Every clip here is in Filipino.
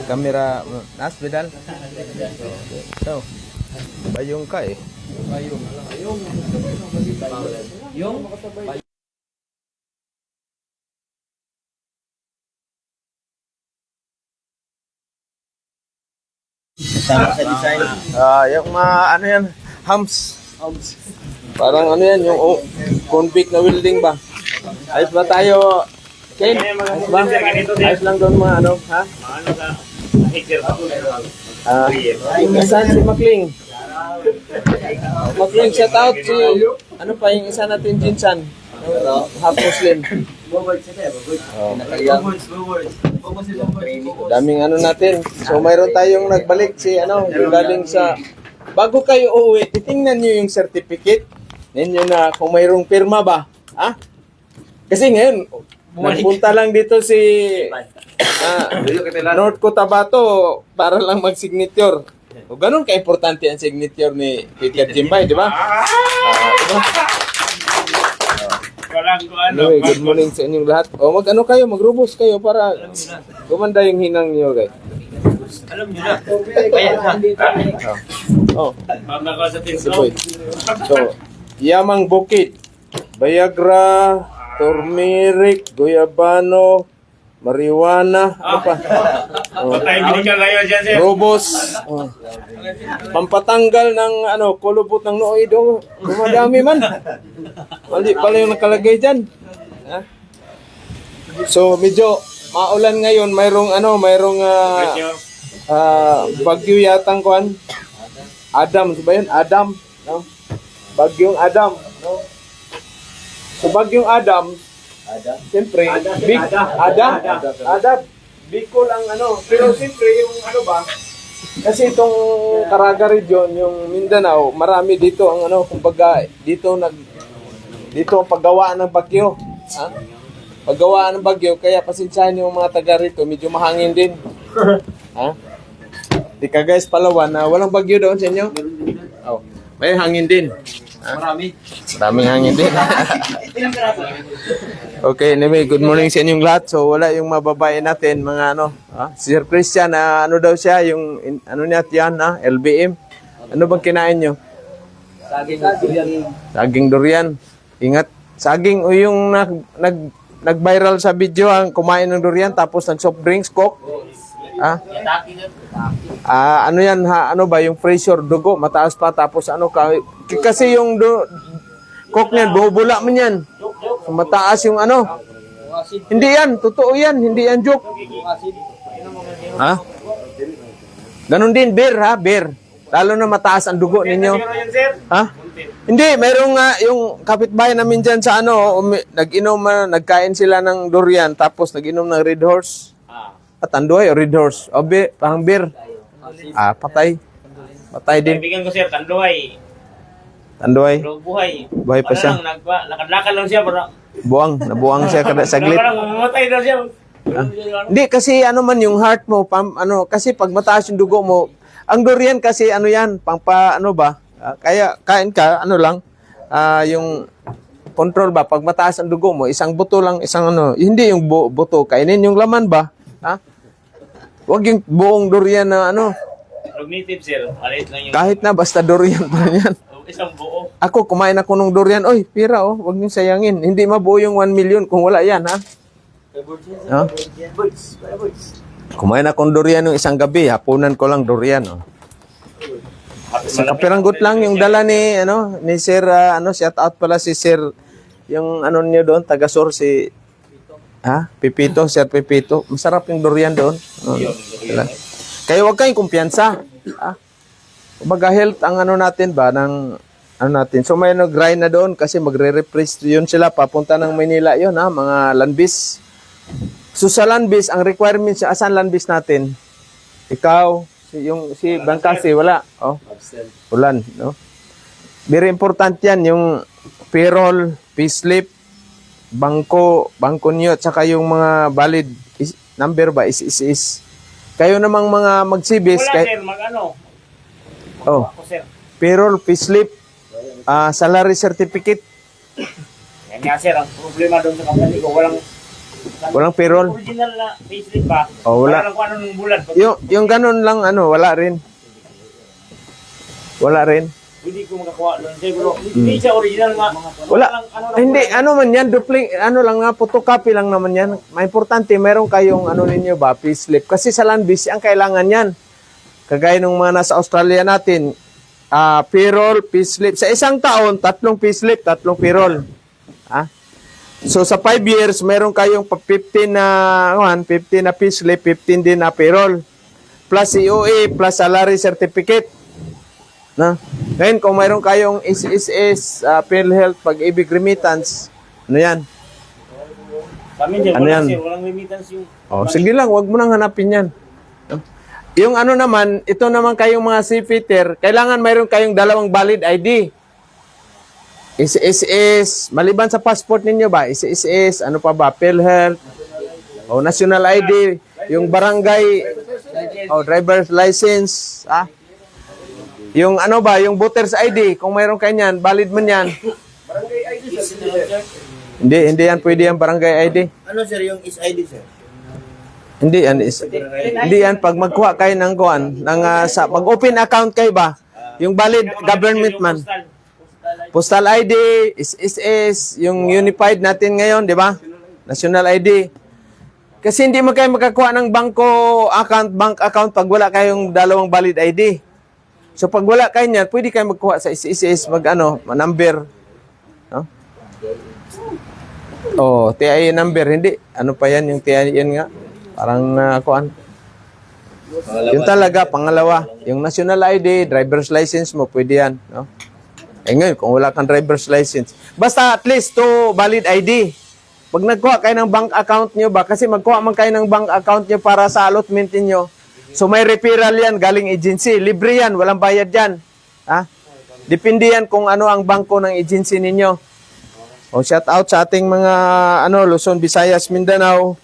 Kamera, hospital. So, bayong ka eh. Yung sama sa design. Yung mga ano yan, hams. Parang ano yan, yung convict na welding ba? Ayos ba tayo? Ken, ayos ba? Ayos lang doon mga ano, ha? Ano ka? Hater ba? Saan si Makling? Makling, shout out si, ano pa yung isa natin, Jinsan. Half Muslim. Daming ano natin. So mayroon tayong nagbalik si ano, yung galing sa bago kayo uuwi, titingnan niyo yung certificate ninyo na kung mayroong pirma ba. Ha? Kasi ngayon, nagpunta lang dito si North Cotabato para lang mag-signature. O ganun ka-importante ang signature ni Peter Jimbay, di ba? Diba? Walang ko ano. Anyway, good morning sa inyong lahat. O mag-ano kayo, magrubos kayo para gumanda yung hinang niyo, guys. Alam niyo na. Bayad na. Oh, Mama ko sa si tinso. Boy. So, Yamang Bukid, Viagra, Turmeric, Guyabano, Marijuana, ano pa? Patay medical kayo dyan, sir. Robos. Pampatanggal ng ano, kulubot ng nooy do. Dumadami man. Mali pala yung nakalagay diyan. Ha? So medyo maulan ngayon, mayroong bagyo yatang kuan. Adam, ba yun? Adam, no? Bagyong Adam, no? So bagyong Adam, siyempre, Adam, Bicol ang ano, pero siyempre yung ano ba, kasi itong Caraga region, yung Mindanao, marami dito ang ano, kumbaga, dito ang paggawaan ng bagyo. Ha? Paggawaan ng bagyo, kaya pasensyahan yung mga taga rito, medyo mahangin din. Ha? Di ka guys, Palawan, na walang bagyo doon sa inyo? Oh, may hangin din. Maraming hangin din. Okay, anyway, good morning sa inyong lahat. So, wala yung mababae natin, mga ano, si Sir Christian, ano daw siya, yung, ano niya, yan, LBM. Ano bang kinain nyo? Saging durian. Ingat, saging, o yung nag-viral sa video, ang kumain ng durian, tapos nag-soft drinks, coke. Ano yan, ano ba, yung pressure, dugo, mataas pa, tapos ano ka, kasi yung coke niyan, bubula mo yan. Mataas yung ano. Hindi yan, totoo yan, hindi yan joke. Ha? Ganon din, beer ha, beer. Lalo na mataas ang dugo ninyo. Ha? Hindi, mayroong yung kapitbahay namin dyan sa ano, nagkain sila ng durian, tapos nag-inom ng Red Horse. At Tanduay o Red Horse. O, pang beer. Patay. Patay din. Kaibigan ko, sir, Tanduay. Tanduay. Pero buhay. Buhay pa siya. Lakad-lakad lang siya, bro. Nabuang siya kada saglit. Mamatay daw siya. Hindi kasi ano man yung heart mo, kasi pag mataas yung dugo mo, ang durian kasi ano yan, ano ba? Kaya kain ka, ano lang, yung control ba, pag mataas ang dugo mo, isang buto lang, isang ano, hindi yung buto, kainin yung laman ba? Ha? Huwag yung buong durian na ano. Cognitive, sir. Alit lang yung Kahit na, basta durian pa yan. isang buo. Ako, kumain ako ng durian. Oy, pira oh, huwag niyong sayangin. Hindi mabuo yung 1 million kung wala yan, ha? Ha? Kumain akong durian yung isang gabi. Hapunan ko lang durian, oh. Sa kapiranggot lang yung dala ni, ni Sir, shout out pala si Sir, yung ano niyo doon, taga-sur si, Pipito, Sir Pipito. Masarap yung durian doon. Kaya huwag kayong kumpiyansa. Kumbaga health ang ano natin ba, ng ano natin. So may nag-grind na doon kasi magre-refresh yun sila, papunta ng Manila yun, mga landbis. So sa landbis, ang requirements sa asan landbis natin? Ikaw, si Bangkasi, wala. Oh, ulan, no? Very important yan, yung payroll, payslip, bangko nyo, at saka yung mga valid number ba, is. Kayo namang mga magsibis. Wala, sir, mag-ano. Oh, Ako, sir. payroll, payslip, salary certificate. Yan nga, sir. Ang problema doon sa company ko, walang Walang payroll. Original na payslip ba? Oh, wala. Para lang kung ano ng bulan. Yung ganun lang, wala rin. Wala rin. Hindi ko makakuha doon. Siguro, hindi siya original nga. Wala. Lang, lang, Hindi, man yan, lang nga, photocopy lang naman yan. May importante, meron kayong ninyo ba, payslip. Kasi sa Landbase, ang kailangan yan. Kagaya nung mga nasa Australia natin, payroll, payslip. Sa isang taon, 3 payslip, 3 payroll. So sa 5 years, meron kayong 15 na payslip, 15 din na payroll. Plus COA, plus salary certificate. Ngayon, kung mayroon kayong SSS, PhilHealth, Pag-ibig Remittance, ano yan? Kami dyan, Ano yan? walang remittance yung... Sige lang, wag mo nang hanapin yan. Yung naman, ito naman kayong mga seafitter, kailangan mayroon kayong 2 valid ID. SSS, maliban sa passport ninyo ba? SSS, ano pa ba? PhilHealth, national ID, yung barangay, driver's license, yung yung voter's ID, kung mayroon kayo niyan, valid man yan. Barangay ID, sir. Hindi yan pwede yan barangay ID. Ano, sir, yung is-ID, sir? Hindi yan pag magkuha kayo ng pag open account kayo ba, yung valid government man. Postal ID, SSS, yung unified natin ngayon, di ba? National ID. Kasi hindi mo kayo makakuha ng bank account pag wala kayong 2 valid ID. So pag wala kayo niyan, pwede kayo magkuha sa SSS, number. TIN number, hindi. Ano pa yan, yung TIN nga? Parang kuan. Yung talaga, pangalawa. Yung national ID, driver's license mo, pwede yan. Ngayon, kung wala kang driver's license. Basta at least 2 valid ID. Pag nagkuha kayo ng bank account nyo ba, kasi magkuha man kayo ng bank account nyo para sa allotment niyo. So may referral yan, galing agency. Libre yan, walang bayad yan. Depende yan kung ano ang bangko ng agency ninyo. Shout out sa ating mga Luzon, Visayas, Mindanao.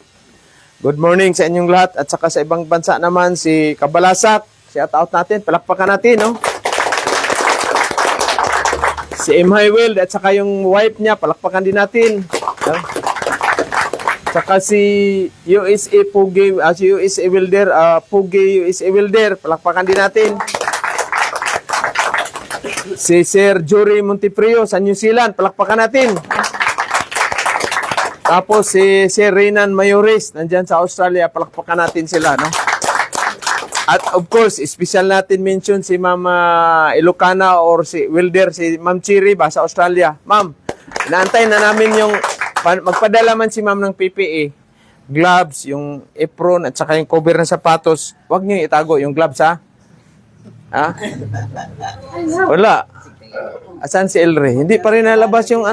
Good morning sa inyong lahat. At saka sa ibang bansa naman, si Kabalasak. Shout out natin, palakpakan natin, Si M. Highwell at saka yung wife niya, palakpakan din natin. Saka si USA Pugi, si USA Wilder, Pugi USA Wilder, palakpakan din natin. Si Sir Jory Monteprio sa New Zealand, palakpakan natin. Tapos si Sir Renan Mayores, nandyan sa Australia, palakpakan natin sila, At of course, special natin mention si Mama Ilocana or si Wilder, si Ma'am Chiri ba sa Australia. Ma'am, inaantay na namin yung magpadala man si Ma'am ng PPE, gloves, yung apron at saka yung cover ng sapatos. Huwag niyo itago yung gloves, ha? Wala. Asan si Elre? Hindi pa rin nalabas yung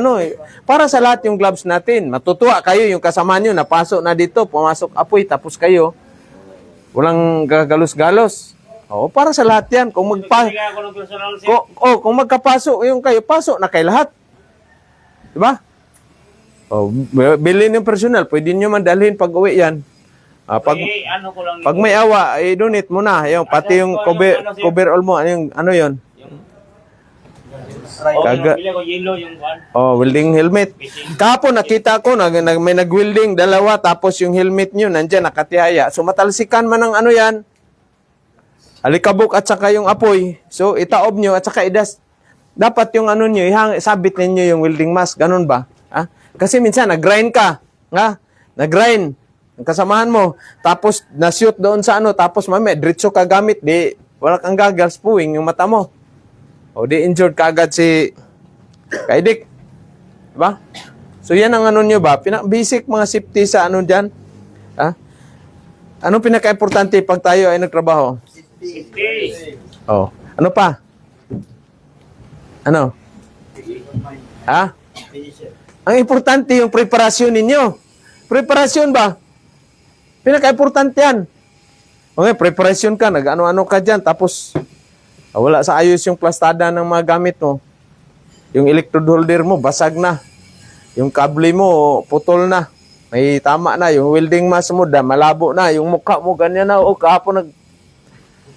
Para sa lahat yung gloves natin. Matutuwa kayo yung kasama nyo, napasok na dito, pumasok apoy, tapos kayo. Walang gagalos-galos. Para sa lahat yan. Kung magkapasok yung kayo, pasok na kay lahat. Diba? Bilhin yung personal, pwede nyo man dalhin pag uwi yan. Pag may awa, donate mo na. Pati yung coverall mo, ano yun? Welding helmet. Kahapon nakita ko may nag-welding 2 tapos yung helmet nyo nandiyan nakatihaya. So matalsikan man ng yan. Alikabok at saka yung apoy. So itaob nyo at saka idas. Dapat yung nyo, sabit ninyo yung welding mask. Ganun ba? Kasi minsan nag-grind ka. Nag-grind. Ang kasamahan mo. Tapos na-shoot doon sa tapos mamaya diretso ka gamit. Wala kang goggles, puwing yung mata mo. Di-injured ka agad si Kaidik. Diba? So, yan ang nyo ba? Basic mga safety sa dyan. Anong pinaka-importante pag tayo ay nagtrabaho? Safety. Ano pa? Ano? Ang importante yung preparasyon ninyo. Preparasyon ba? Pinaka-importante yan. Preparasyon ka, nag-ano-ano ka dyan, tapos wala sa ayos yung plastada ng mga gamit mo. Yung electrode holder mo, basag na. Yung kable mo, putol na. May tama na. Yung welding mask mo, malabo na. Yung mukha mo, ganyan na. Kahapon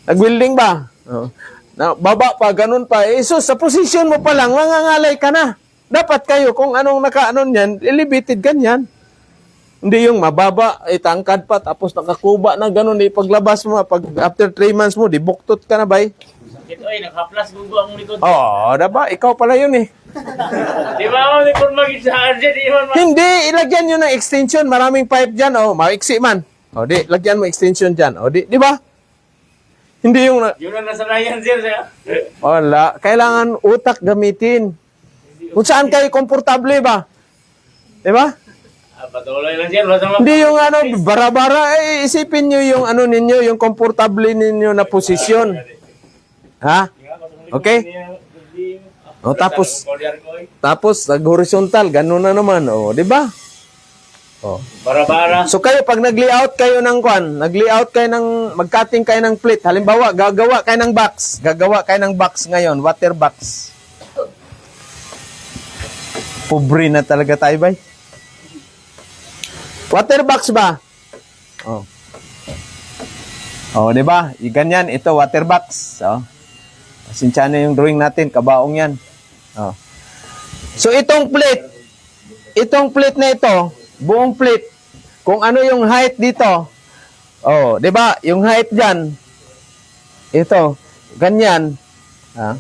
nag-welding ba? Baba pa, ganun pa. Sa position mo pa lang, mangangalay ka na. Dapat kayo, kung anong naka-anon yan, elevated ganyan. Hindi yung mababa, tangkad pa, tapos nakakuba na gano'n, paglabas mo, pag after 3 months mo, di buktot ka na ba eh? Sakit, oy, nakaplas gugo ang likod. Oo, diba? Ikaw pala yun eh. Di ba ako di kung mag-isaan dyan, di man Hindi, ilagyan nyo ng extension. Maraming pipe dyan. Oh, maiksi man. O, di, lagyan mo extension dyan. O, di ba? Hindi yung... Yun ang nasanayan, sir. Wala. Kailangan utak gamitin. Kung saan kayo komportable ba? Di ba? Patuloy lang, sir. Basta Hindi yung bara-bara. Isipin nyo yung ninyo, yung komportable ninyo na posisyon. Ha? Okay? O, tapos nag-horizontal, ganun na naman. O, di ba? O. Bara-bara. So kayo, pag nag-layout kayo ng nag-layout kayo ng, mag-cutting kayo ng plate, halimbawa, gagawa kayo ng box ngayon, water box. Pobre na talaga tayo, bay. Water box ba? Oh. Oh, di ba? Ganyan, ito, water box. Oh. Pasensya na yung drawing natin, kabaong yan. Oh. So, itong plate na ito, buong plate, kung ano yung height dito, oh, di ba? Yung height dyan, ito, ganyan. Ha?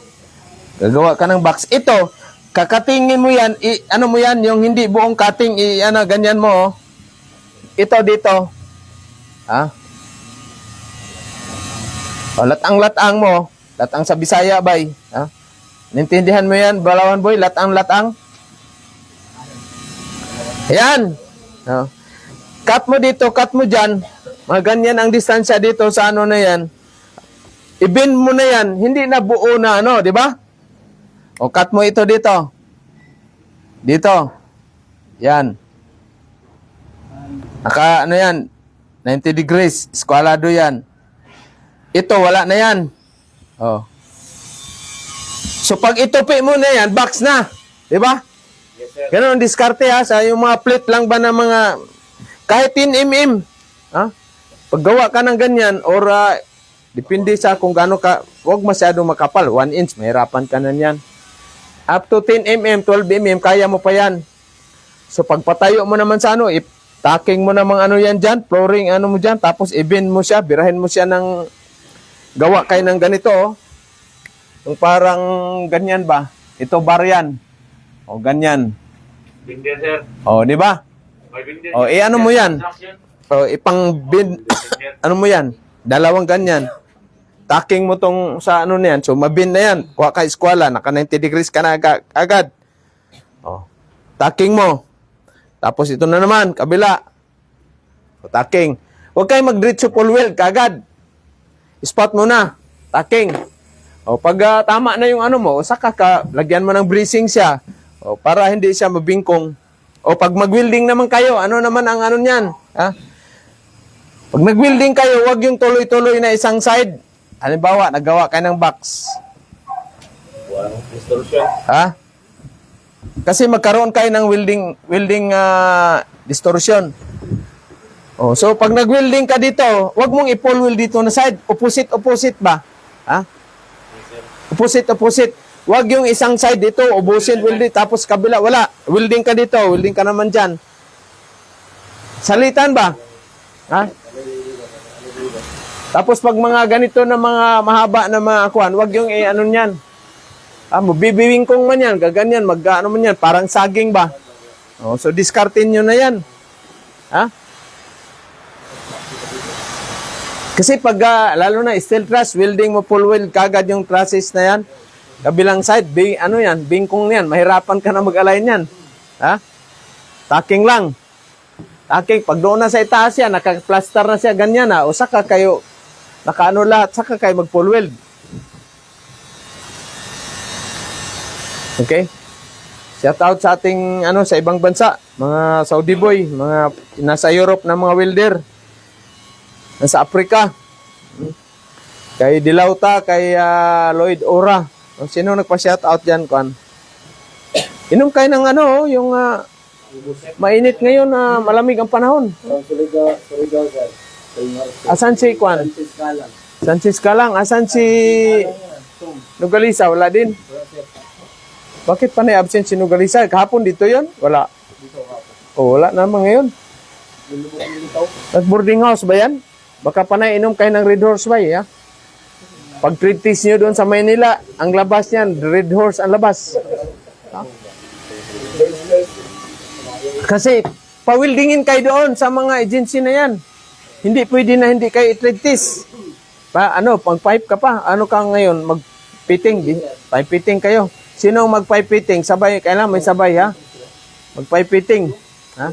Gagawa ka ng box. Ito, kakatingin mo yan, ano mo yan, yung hindi buong cutting, ganyan mo, oh. Ito dito. Ha? O, latang-latang mo. Latang sa Bisaya, bay. Ha? Nintindihan mo yan, Balawan boy? Latang-latang. Ayan. O. Cut mo dito, cut mo dyan. Mga ganyan ang distansya dito sa na yan. I-bend mo na yan. Hindi na buo na di ba? O, cut mo ito dito. Dito. Yan. Yan, 90 degrees, eskwalado yan. Ito, wala na yan. Oh. So, pag itupi mo na yan, box na. Di ba? Yes, sir. Ganun ang diskarte ha, sa yung mga plate lang ba na mga, kahit 10 mm. Ha? Paggawa ka ng ganyan, or depende sa kung gaano ka, huwag masyadong makapal. 1 inch, mahirapan ka na yan. Up to 10 mm, 12 mm, kaya mo pa yan. So, pagpatayo mo naman sa tacking mo namang yan dyan, flooring mo dyan, tapos i-bend mo siya, birahin mo siya ng, gawa kayo ng ganito, oh. Yung parang ganyan ba? Ito bar yan. O, ganyan. Binder, sir. O, di ba? May binder. O, ano mo yan? O, ipang-bend, ano mo yan? Dalawang ganyan. Tacking mo tong sa niyan, so mabend na yan. Kuha ka eskwala, naka 90 degrees ka na agad. O, tacking mo. Tapos ito na naman, kabila. O, tacking. Huwag kayo mag-diretso full weld, kagad. Spot mo na. Tacking. O, pag tama na yung mo, saka ka, lagyan mo ng bracing siya. O, para hindi siya mabingkong. O, pag mag-welding naman kayo, ano naman ang niyan? Ha? Pag nag-welding kayo, huwag yung tuloy-tuloy na isang side. Halimbawa, nagawa kayo ng box. Walang distortion. Ha? Kasi magkaroon kayo ng welding distortion. Oh, so pag nag-welding ka dito, wag mong i-pull weld dito na side, opposite ba? Ha? Opposite. Wag yung isang side dito, ubusin welding tapos kabila wala. Welding ka dito, welding ka naman diyan. Salitan ba? Ha? Tapos pag mga ganito na mga mahaba na mga kuan, wag yung niyan. Mabibiwing kong man yan, gaganyan, man yan, parang saging ba? Oh, so diskartin nyo na yan. Ha? Kasi pag, lalo na steel truss, welding mo full weld, kagad yung trusses na yan. Kabilang side, bingkong yan, mahirapan ka na mag-align yan. Ha? Tacking lang. Tacking, pag doon na sa itaas yan, naka-plaster na siya, ganyan o saka kayo, lahat, saka kayo mag-full weld. Okay? Shout out sa ating sa ibang bansa, mga Saudi boy, mga nasa Europe na mga welder. Nasa Africa. Kay Dilauta, kay Lloyd Ora. Sino nagpa-shout out diyan kuan? Inom kayo ng yung mainit ngayon na malamig ang panahon. Asan si kuan? Sanchez Kalang. Asan si Nugalisa? Wala din. Bakit pa na-absent si Nugalisa? Kahapon dito yon? Wala. O, wala naman ngayon. Nag-boarding house ba yan? Baka panay inom kayo ng Red Horse ba, ha? Pag trade test nyo doon sa Maynila, ang labas niyan, Red Horse ang labas. Ha? Kasi, pawildingin kayo doon sa mga agency na yan. Hindi pwede na hindi kayo i-trade test. Pang pipe ka pa. Ano ka ngayon? Mag-fitting. Pipe fitting kayo. Sino mag-pipe fitting? Sabay. Kailangan may sabay, ha? Mag-pipe fitting. Ha?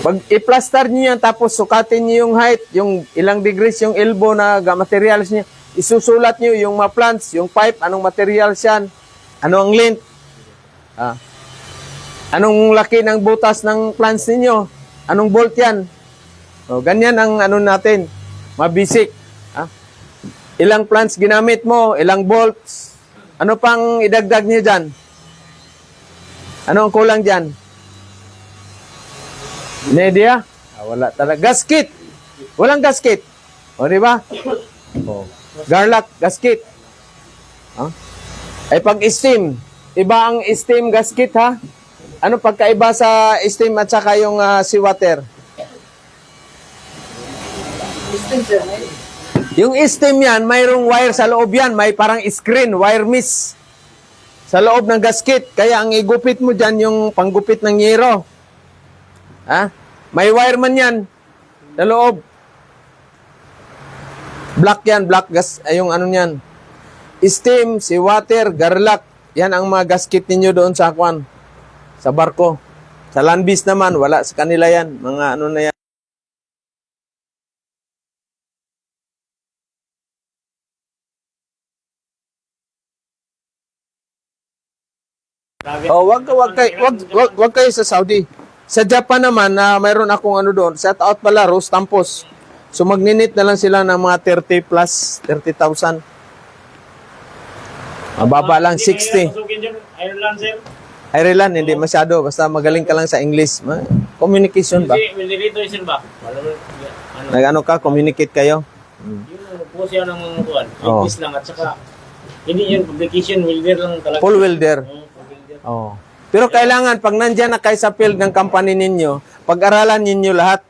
Pag i-plaster nyo yan, tapos sukatin nyo yung height, yung ilang degrees, yung elbow na materials nyo, isusulat nyo yung mga plants, yung pipe, anong materials yan, ano ang length, anong laki ng butas ng plants ninyo, anong bolt yan. O, ganyan ang ano natin, mabisic. Ilang plants ginamit mo, ilang bolts, ano pang idagdag nyo dyan? Ano ang kulang dyan? Idea? Wala talaga. Gasket. Walang gasket. O, di ba? O. Garlock, gasket. Ay pag steam, iba ang steam gasket, ha? Ano pagkaiba sa steam at saka yung seawater? Yung steam yan, mayroong wire sa loob yan. May parang screen, wire mesh sa loob ng gasket. Kaya ang igupit mo dyan, yung panggupit ng yero. Ha? May wireman yan sa loob. Black yan, black gas, ay yung ano yan. Steam, seawater, garlock, yan ang mga gasket ninyo doon sa kwan, sa barko. Sa landbase naman, wala sa kanila yan. Mga ano na yan. Oh, wag kayo sa Saudi. Sa Japan naman, mayroon akong ano doon, shout out pala, Rose Tampos. So magninit na lang sila ng mga 30 plus, 30,000. Mababa lang, 60. Ireland, sir. Ireland, hindi masyado. Basta magaling ka lang sa English. Communication ba? Hindi, will dito sir ba? Nag-ano ka, communicate kayo? Yung po siya ng mga kuwan. Oo. English lang at saka hindi yung publication, welder lang talaga. Full welder. Oo, full welder. Oh. Pero kailangan, pag nandyan na kayo sa field ng company ninyo, pag-aralan ninyo lahat.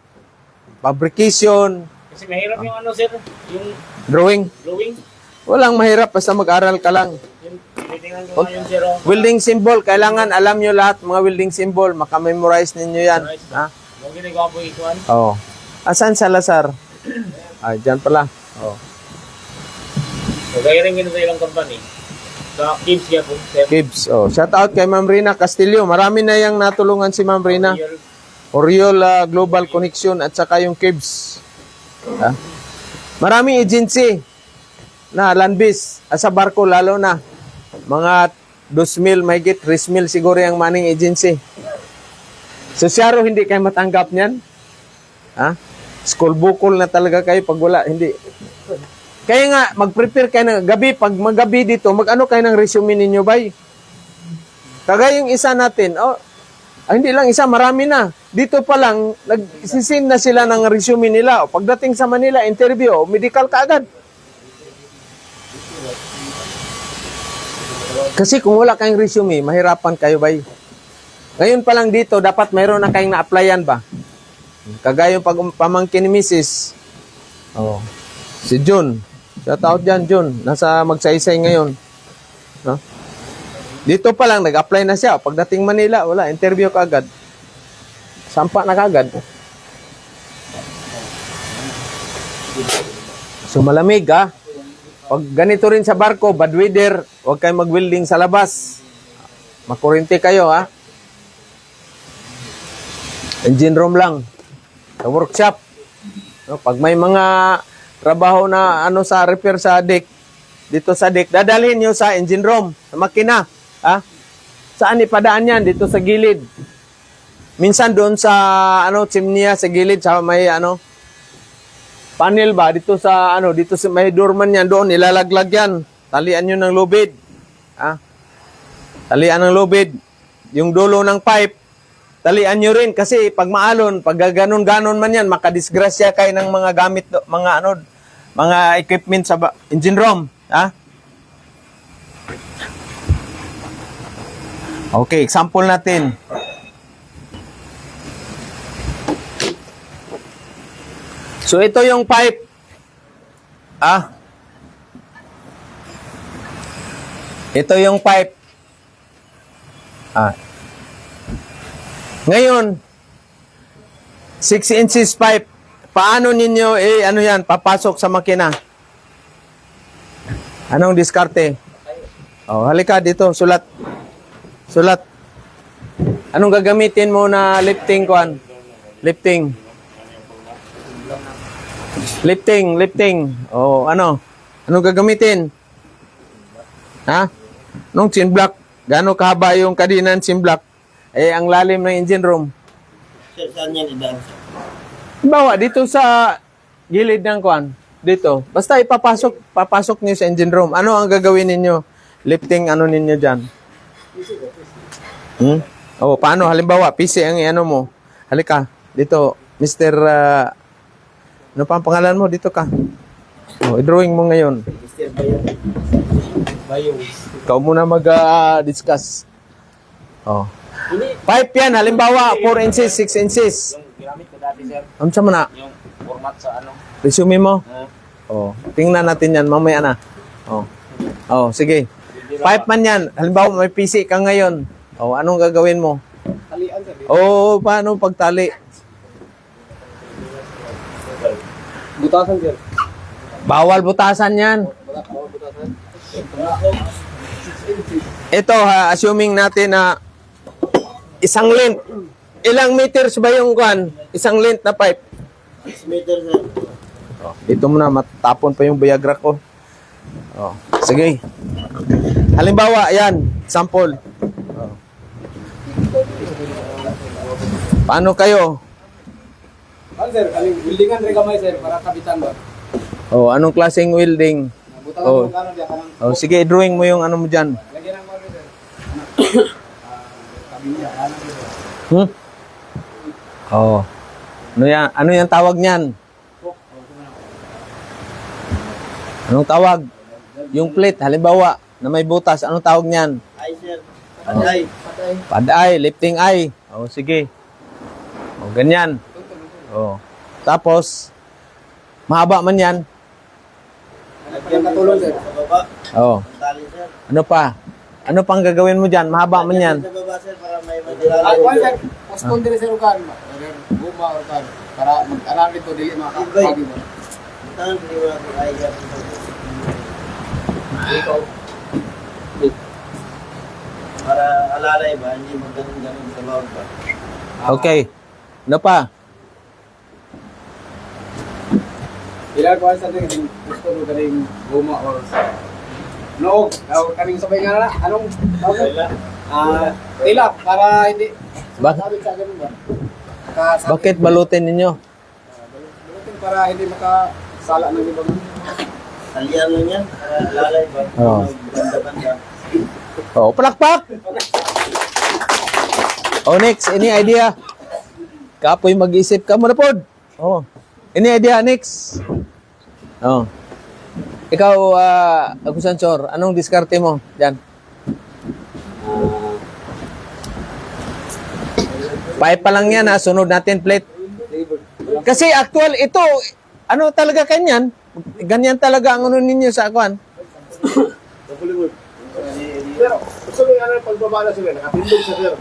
Fabrication, Kasi mahirap yung ano sir, yung drawing. drawing. Walang mahirap, basta mag-aral ka lang. Yung titingnan ko nga yung sir. Oh. Welding symbol, kailangan alam nyo lahat, mga welding symbol, makamemorize ninyo yan. Ha? Huwag ginagawa po ikuan. Oo. Asan sa Lazar? Ay, dyan pala. Oo. So, kaya rin ganun sa ilang company. Sa Gibbs kaya po, sir. Gibbs. Oh, shout out kay Ma'am Rina Castillo. Marami na yung natulungan si Ma'am Rina. Oriol Global Connection at saka yung Gibbs. Ha? Maraming agency na landbase at sa barko lalo na. Mga 2,000, mahigit 3,000 siguro yung manning agency. So, Syaro, hindi kayo matanggap niyan? Ha? School bukol na talaga kayo pag wala. Hindi. Kaya nga, mag-prepare kayo ng gabi. Pag magabi dito, mag-ano kayo ng resume ninyo, bay? Kagaya yung isa natin, hindi lang isa, marami na. Dito pa lang, nagsisin na sila ng resume nila. O, pagdating sa Manila, interview, medical ka agad. Kasi kung wala kayong resume, mahirapan kayo, bay. Ngayon pa lang dito, dapat mayroon na kayong na-applyan ba? Kagaya yung pamangkin ni Mrs. Si Jun. Shout out dyan, Jun. Nasa magsaysay ngayon. No? Dito pa lang, nag-apply na siya. Pagdating Manila, wala. Interview ka agad. Sampa na kagad. So, malamig, ha? Pag ganito rin sa barko, bad weather, huwag kayong mag-welding sa labas. Makurinti kayo, ha? Engine room lang. Sa workshop. No? Pag may mga trabaho na sa repair sa deck, dito sa deck, dadalhin nyo sa engine room, sa makina. Ha? Saan ipadaan yan? Dito sa gilid. Minsan doon sa chimney sa gilid, sa may panel ba? Dito sa dito sa may doorman yan, doon ilalaglag yan. Talian nyo ng lubid. Ha? Talian ng lubid. Yung dulo ng pipe, talian nyo rin kasi pag maalon, pag ganon-ganon man yan, makadisgrasya kayo ng mga gamit, mga equipment sa engine room. Ha? Okay, example natin. So ito yung pipe. Ito yung pipe. Ngayon, 6 inches pipe. Paano ninyo, ano yan, papasok sa makina? Anong diskarte? Halika dito, sulat. Sulat. Anong gagamitin mo na lifting, kuan? Lifting. Lifting. Ano? Anong gagamitin? Anong chin block? Gaano kahaba yung kadinan chin block? Ang lalim ng engine room. Sir, saan yan idaan, sir? Bawa dito sa gilid ng kuan. Dito. Basta papasok niyo sa engine room. Ano ang gagawin ninyo? Lifting ano ninyo diyan? Paano? Halimbawa, PC ang ano mo. Halika. Dito, Mr. Ano pa ang pangalan mo? Dito ka. I-drawing mo ngayon. Mr. Bayo. Ikaw muna mag-discuss. Pipe yan. Halimbawa, 4 inches, 6 inches. Yung ginamit ko dati, sir. Ano sa muna? Yung format sa ano. Resume mo? Tingnan natin yan. Mamaya na. Sige. Pipe man yan. Halimbawa, may PC ka ngayon. Anong gagawin mo? Talian, sir. Paano pagtali? Butasan, sir. Bawal butasan yan. Butasan. Ito, assuming natin na isang length. Ilang meters ba yung kuan? Isang length na pipe. 6 meters, sir. Dito muna, matapon pa yung Viagra ko. Sige. Halimbawa, yan, sample. Paano kayo? Sir, buildingan rin kamay, sir, para kapitan ba? Anong klaseng welding? Butasan mo kano diya kanang Sige, drawing mo yung ano mo dyan. lagyan ng mga, sir. Kabinya, sir. Ano yan tawag niyan? Anong tawag? Yung plate, halimbawa, na may butas, anong tawag niyan? Ay, sir. Patay. Pad-eye, lifting eye. Sige. Ganyan. Tapos, mahaba man yan. Lagyan katulong, sir. Sa baba. Tali, sir. Ano pa? Ano pang gagawin mo dyan? Mahaba man yan. Sa baba, sir, para may madila. Sir, postpone din sir ukan. Buma ukan para mag-aral dito dili makakapagi mo. Butasan, hindi mo natin ay para alalay ba, hindi magganong-ganon sa bawat ba. Okay. Ano pa? Ilan ko sa din gusto mo galing buma or no, kaming sabay nga na anong tila para hindi sabi sa ganun ba? Bakit balutin ninyo? Balutin para hindi makasala ng ibang. Talian lang yan, para alalay ba. Banda-banda. Palakpak! Next, any idea? Kapoy mag-isip ka muna pod. Any idea, next? Ikaw, Agusansor, anong diskarte mo dyan? Pipe pa lang yan, sunod natin plate. Kasi actual, ito, ano talaga kanyan? Ganyan talaga ang ano ninyo sa akuan. Pero gusto mo ano pagbaba na sila nakatindog sa sir.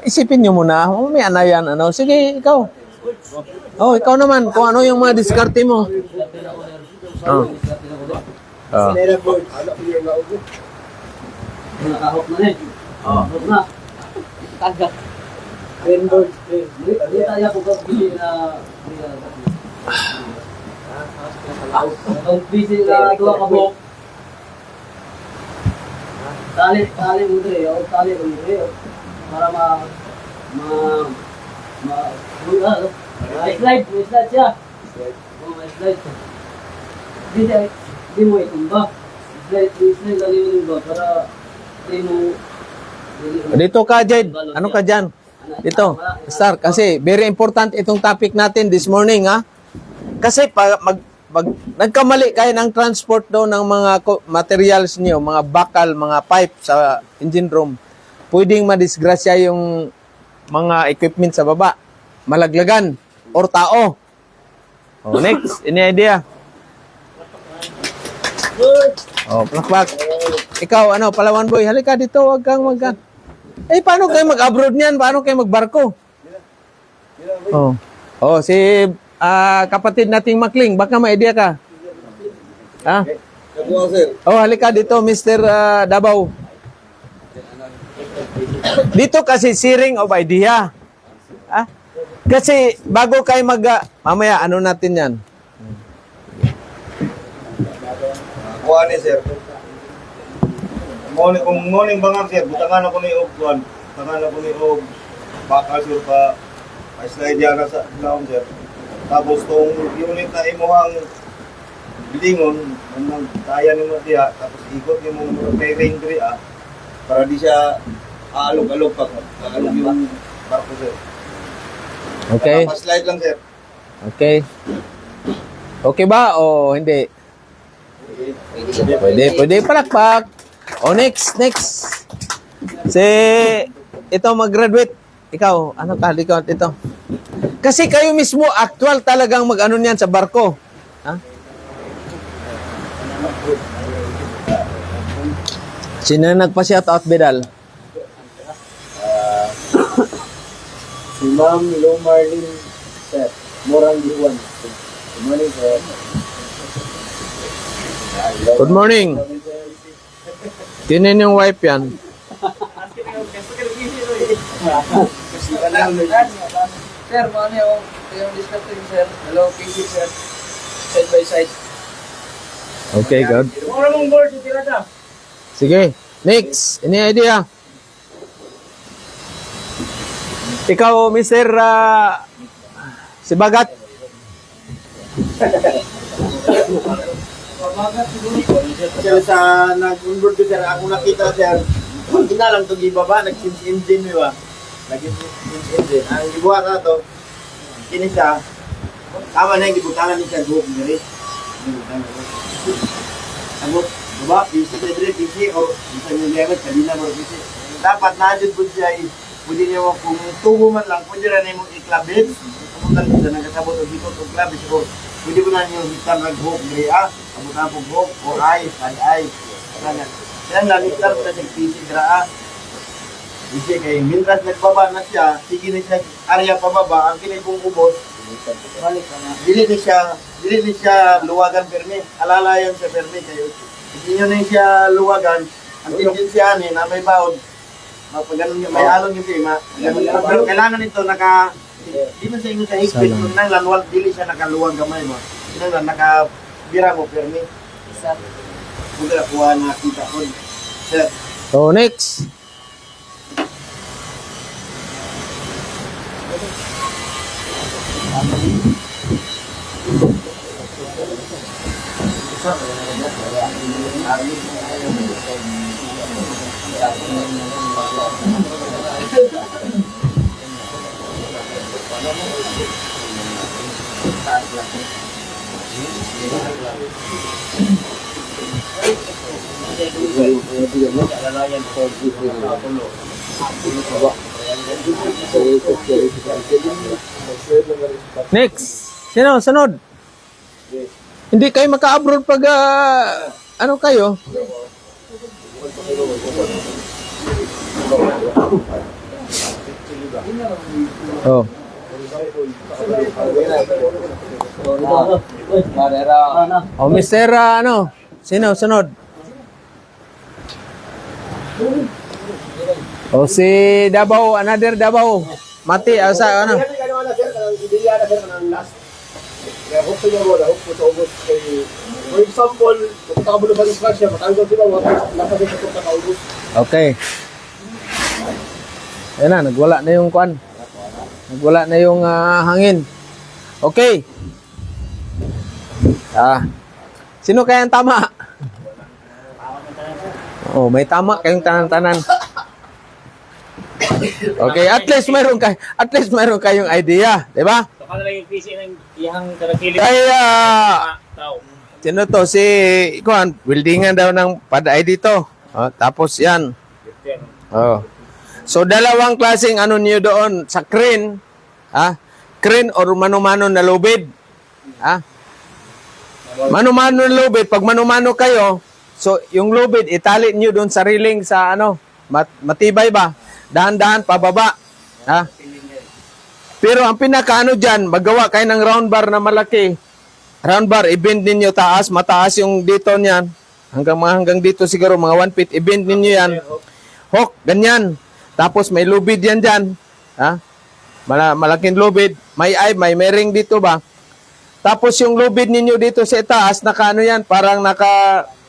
Isipin nyo muna. May ana yan. Sige, ikaw. Ikaw naman. Kung ano yung mga diskarte mo. Sinera board. Anak ko yung naubo. Nakahop na eh. Hop na. Taga. Green board. Hindi tayo po bili na... Ang busy na tuwa ka po. Tali mo dre. Tali mo dre. Para slide siya. May slide. Hindi mo itumba. Slide lagi mo yung ba para hindi mo... Dito ka, Jed. Ano ka dyan? Dito. Star. Kasi very important itong topic natin this morning, ha? Kasi nagkamali kayo ng transport daw ng mga materials niyo, mga bakal, mga pipe sa engine room. Pwedeng madisgrasya yung mga equipment sa baba. Malaglagan or tao. Oh, next. Any idea? Oh, plakpak. Ikaw, ano, Palawan boy, halika dito, wag kang Eh, paano kayo mag-abroad niyan? Paano kayo magbarko? Oh. Oh, si kapatid nating Makling, baka may idea ka? Ha? Oh, halika dito, Mr. Davao. Dito kasi sharing of idea. Ah? Kasi bago kayo mamaya ano natin 'yan? Kuha ni sir. Morning bangang sir, butangan ako ni og. Butangan ako ni og. Baka sure pa slide yan sa ground sir. Tapos tong unit na imuhang bilingon, nang kaya nimo diha, tapos ikot nimo kay rendri para di siya aalog-alog pa. Aalog yung barko sir. Okay. Pa-slide lang sir. Okay. Okay ba o hindi? Pwede palakpak. O next. Ito mag-graduate. Ikaw, ano ka? Ito. Kasi kayo mismo actual talagang mag-ano niyan sa barko. Ha? Sino na nagpa-shout out, Bedal? Si Ma'am Lomarlin, sir. Morang Diwan. Good morning, sir. Good morning. Tinin yung wife yan. Sir, ano yung discussion, sir? Hello, Casey, sir. Side by side. Okay, good. Mura mong board, tira ka. Sige. Next. Any idea? Ikaw, Mr. Si Bagat. Sir, sa nag-onboard ko, sir, ako nakita, sir. Ang lang itong ibaba, nag-change engine, di ba? Nag-change engine. Ang ibuha na ito, kini siya, tama na yung ibutangan niya siya, buhok niya rin. Ang diba, PC na rin, PC, o isa niya level, kanina mo, PC. Dapat na-adjust po siya, pwede niya mo, kung tubo man lang, pwede na niya mong i-clubit. Kamutan siya, nagkasabot o dito, o clubit, o pwede mo na niyo hitam nag-hook, gray, kamutan po hook, o ay, side-eye. Kaya lang, hitam na siya, PC, draa. Kasi kay mintras nagbaba na siya, sige na siya area pababa, ang kinipong ubos, dili ni siya luwagan permi, alalayan sa permi kayo. Hindi nyo na siya luwagan, ang tendency ani na may baod, mapaganon may along yung tema. Pero kailangan nito di man sa inyo sa higpit, kung nang lanwal, dili siya nakaluwag gamay mo. Nang nakabira mo permi. Kung kuha na kita ko. Sir. So, next. Next. Sino? Sunod. Hindi kayo maka-abroad pag ano kayo? Oh. Oh, Mr. Ano? Sino? Sunod. Oh, si Davao. Another Davao. Mati, asa, ano? For example, kung takabo na ba yung flash niya, matanggal sila, nasa din sa kaubos. Okay. Ayan na, nagwala na yung kwan. Nagwala na yung hangin. Okay. Sino kaya ang tama? Oh, may tama kayong tanan-tanan. Okay, at least mayroon kayong idea, 'di ba? So, kanila yung PC ng iyang karakili. Kaya Tao. sino to si Kwan, weldingan daw ng paday dito. Oh, tapos 'yan. Oh. So dalawang klaseng ano niyo doon sa crane, crane or mano-mano na lubid. Ah? Mano-mano lubid, pag mano-mano kayo, so yung lubid itali niyo doon sa railing sa ano, matibay ba? Dahan-dahan pababa. Ha? Pero ang pinakaano diyan, magawa kayo ng round bar na malaki. Round bar, i-bend ninyo taas, mataas yung dito niyan. Hanggang dito siguro mga 1 feet, i-bend ninyo yan. Hook, ganyan. Tapos may lubid yan diyan. Ha? Malaking lubid, may ring dito ba? Tapos yung lubid ninyo dito sa itaas, naka ano yan, parang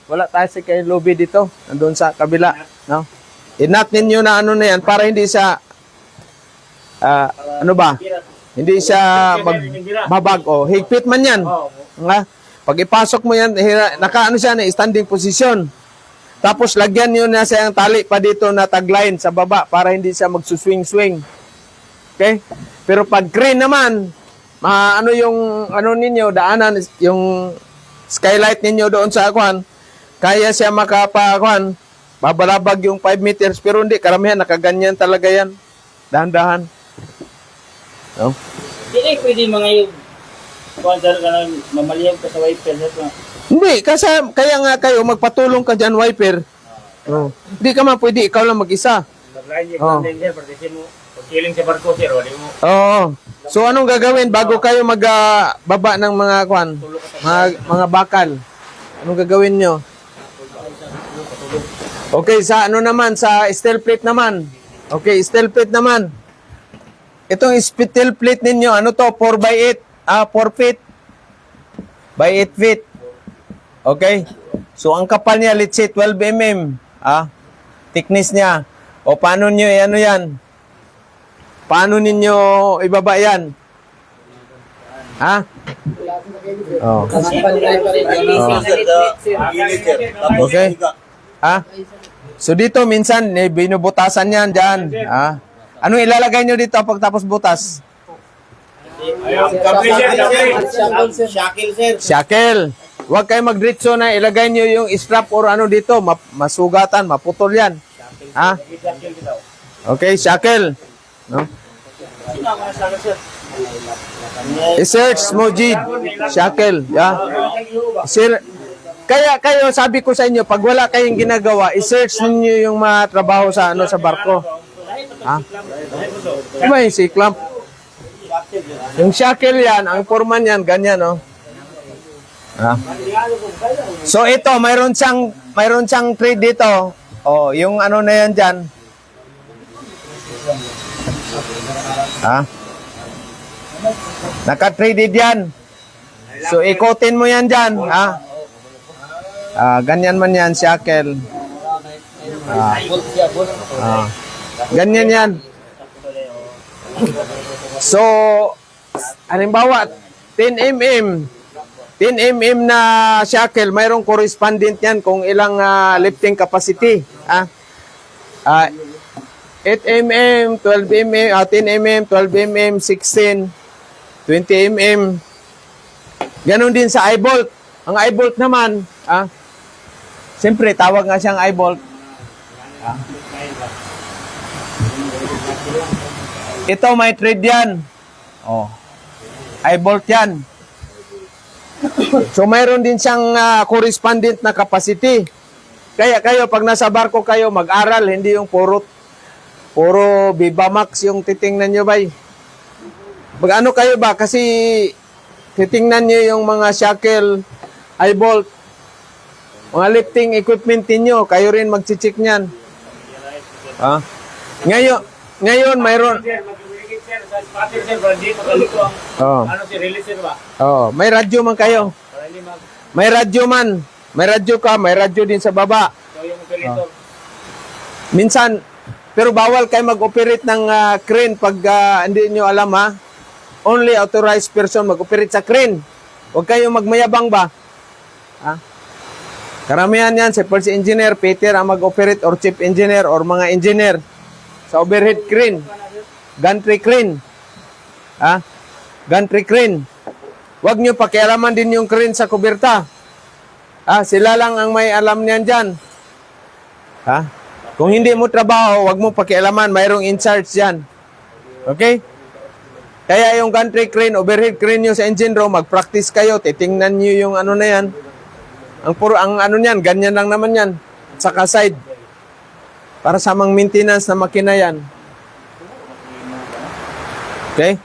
wala tayo sa kayo lubid dito, nandun sa kabila, no? Inat ninyo na ano na yan, para hindi siya, ano ba? Hindi siya mabag, o, higpit man yan. Nga? Pag ipasok mo yan, naka ano siya na standing position. Tapos lagyan nyo na siyang tali pa dito na tagline sa baba, para hindi siya magsuswing-swing. Okay? Pero pag crane naman, ano yung ano ninyo, daanan, yung skylight ninyo doon sa akuan, kaya siya makapakuan, babalabag yung 5 meters, pero hindi, karamihan, nakaganyan talaga yan. Dahan-dahan. No? Hindi pwede mga yung kung ka na mamaliyag ka sa wiper. Hindi, kasi kaya nga kayo, magpatulong ka dyan, wiper. Oh. Hindi ka man pwede, ikaw lang mag-isa. Mag-line yung sir, partisin mo. Pag-killing sa barko, sir, wali mo. Oo. So anong gagawin bago kayo magbaba ng mga kwan, mga bakal? Anong gagawin nyo? Okay, sa ano naman, sa steel plate naman. Okay, steel plate naman. Itong steel plate ninyo, ano to? 4x8, 4 feet by 8 feet. Okay? So ang kapal niya, let's say 12 mm. Thickness niya. O paano nyo, ano yan? Paano ninyo ibaba yan? Ha? Oh. Okay. Ha? So dito minsan binubutasan yan dyan. Ha? Anong ilalagay nyo dito pagtapos butas? Shackle, sir. Shackle. Huwag kayo magdiretso na ilagay nyo yung strap or ano dito. Masugatan, maputol yan. Ha? Okay, shackle. No? I-search mo, Jid. Shackle. Yeah. Kaya kayo, sabi ko sa inyo, pag wala kayong ginagawa, i-search ninyo yung mga trabaho sa sa barko. Ha? Diba yung C-clamp? Yung shackle yan, ang forman yan, ganyan, no? Ha? So ito, mayroon siyang trade dito. Oh, yung ano na yan dyan. Ha? Naka-traded yan. So, ikotin mo yan dyan. Ha? Ganyan man yan, shackle. Ganyan yan. So, halimbawa, 10 mm. 10 mm na shackle, mayroong correspondent yan kung ilang lifting capacity. 8 mm, 12 mm, 10 mm, 12 mm, 16, 20 mm. Ganon din sa eye-bolt. Ang eye-bolt naman, siyempre, tawag nga siyang eye-bolt. Ito, may thread yan. Oh. Eye-bolt yan. So, mayroon din siyang correspondent na capacity. Kaya kayo, pag nasa barko kayo, mag-aral, hindi yung puro Viva Max yung titingnan nyo ba? Pag ano kayo ba? Kasi titingnan nyo yung mga shackle, eye-bolt, mga lifting equipment niyo, kayo rin mag-check niyan. Ngayon mayroon. May radyo man kayo. May radyo man. May radyo ka, may radyo din sa baba. Minsan, pero bawal kayo mag-operate ng crane pag hindi nyo alam, ha? Only authorized person mag-operate sa crane. Huwag kayo magmayabang ba? Ha? Karamihan yan, si first engineer, Peter, ang mag-operate or chief engineer or mga engineer sa overhead crane. Gantry crane. Ha? Gantry crane. Huwag nyo pakialaman din yung crane sa kuberta. Sila lang ang may alam niyan dyan. Ha? Kung hindi mo trabaho, huwag mo pakialaman. Mayroong in charge dyan. Okay? Kaya yung gantry crane, overhead crane nyo sa engine room, mag-practice kayo, titingnan nyo yung ano na yan. Ang ano niyan, ganyan lang naman yan. At saka side. Para sa mga maintenance na makina yan. Okay?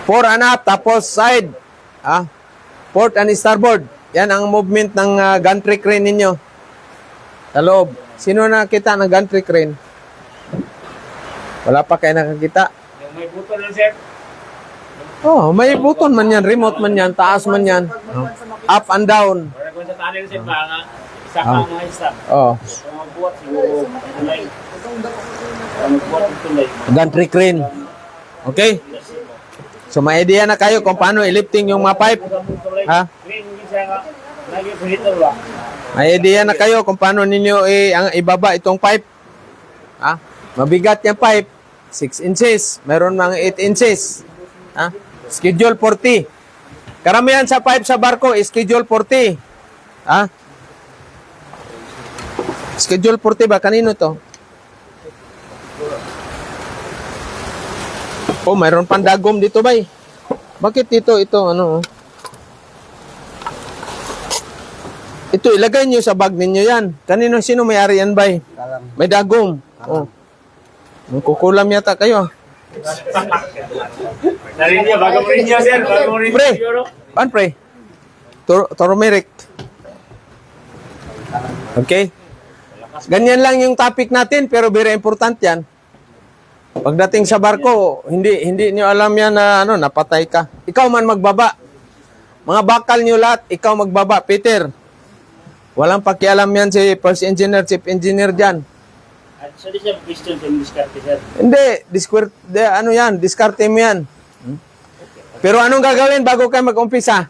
4 and up, tapos side. Port and starboard. Yan ang movement ng gantry crane ninyo. Sa loob. Sino nakita ng gantry crane? Wala pa kayo nakakita. Yung may buto lang, sir. Oh, may button man yan, remote man yan, taas man yan. Up and down. Para kung sa tunnel, sir, mga isa ka mga isa. Oh, Kung magbuhat, siguro, tulay. Kung magbuhat ng tulay. gantry crane. Okay? So may idea na kayo kung paano i-lifting yung mga pipe. Ha? Green, hindi siya nga. Lagi po dito ba? May idea na kayo kung paano ninyo ibaba itong pipe. Ha? Mabigat yung pipe. 6 inches. Meron mga 8 inches. Ha? Schedule 40. Karamihan sa pipe sa barko is schedule 40. Ha? Schedule 40 ba? Kanino to? Oh, mayroon pang dagom dito, bay. Bakit dito? Ito, ano? Ito, ilagay nyo sa bag ninyo yan. Kanino, sino may-ari yan, bay? May dagom. Oh. Kukulam yata kayo. Narinig niya, bago mo rin niya, sir. Bago mo rin Pre, niya, siguro. pan pre? Turmeric. Okay? Ganyan lang yung topic natin, pero very important yan. Pagdating sa barko, hindi niyo alam yan na napatay ka. Ikaw man magbaba. Mga bakal niyo lahat, ikaw magbaba. Peter, walang pakialam yan si first engineer, chief engineer dyan. At so, di siya question kung diskarte, sir. Hindi, diskarte mo yan. Pero anong gagawin bago kayo mag-umpisa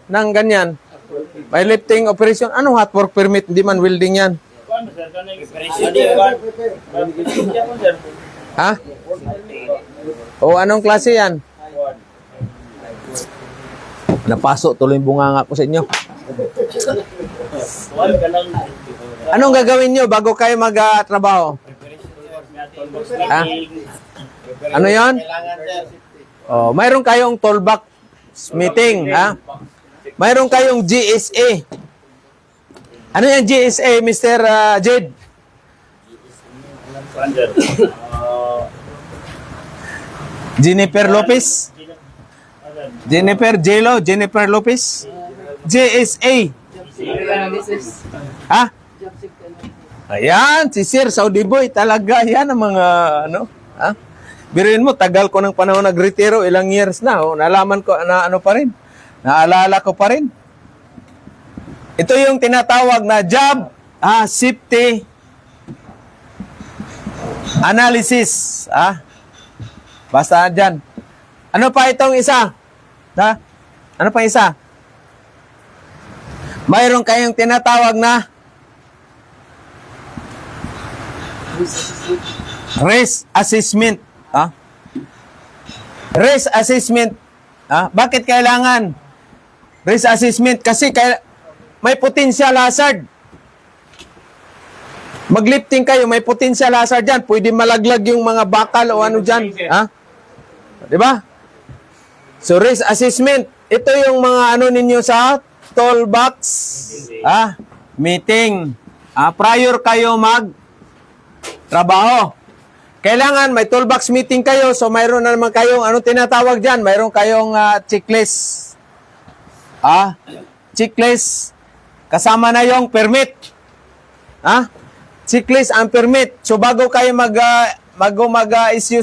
ng ganyan? May lifting operation, ano hot work permit? Hindi man welding yan. Paano, sir? Paano yung operation niya, sir? Ha? O anong klase yan? Napaso tuloy yung bunganga ko sa inyo. Wala ka lang. Anong gagawin nyo bago kayo mag-trabaho? Ha? Ano yon? Oh, mayroon kayong toolbox meeting, ha? Mayroon kayong GSA. Ano yan GSA, Mr. Jed? Sir. Jennifer Lopez? Jennifer Lopez? GSA. Ha? Ayan, si Sir Saudi Boy, talaga yan ang mga, ha? Biruin mo, tagal ko ng panahon nag-retiro, ilang years na, nalaman ko, naalala ko pa rin. Ito yung tinatawag na job safety analysis, basta dyan. Ano pa itong isa? Ha? Ano pa isa? Mayroon kayong tinatawag na risk assessment. Risk assessment. Bakit kailangan risk assessment? Kasi may potential hazard. Maglifting kayo, may potential hazard dyan. Pwede malaglag yung mga bakal o ano dyan. Diba? So, risk assessment. Ito yung mga ninyo sa toolbox meeting. Prior kayo trabaho. Kailangan may toolbox meeting kayo, so mayroon na naman kayong tinatawag dyan, mayroon kayong checklist. Checklist. Kasama na yung permit. Checklist ang permit. So bago kayo mag-issue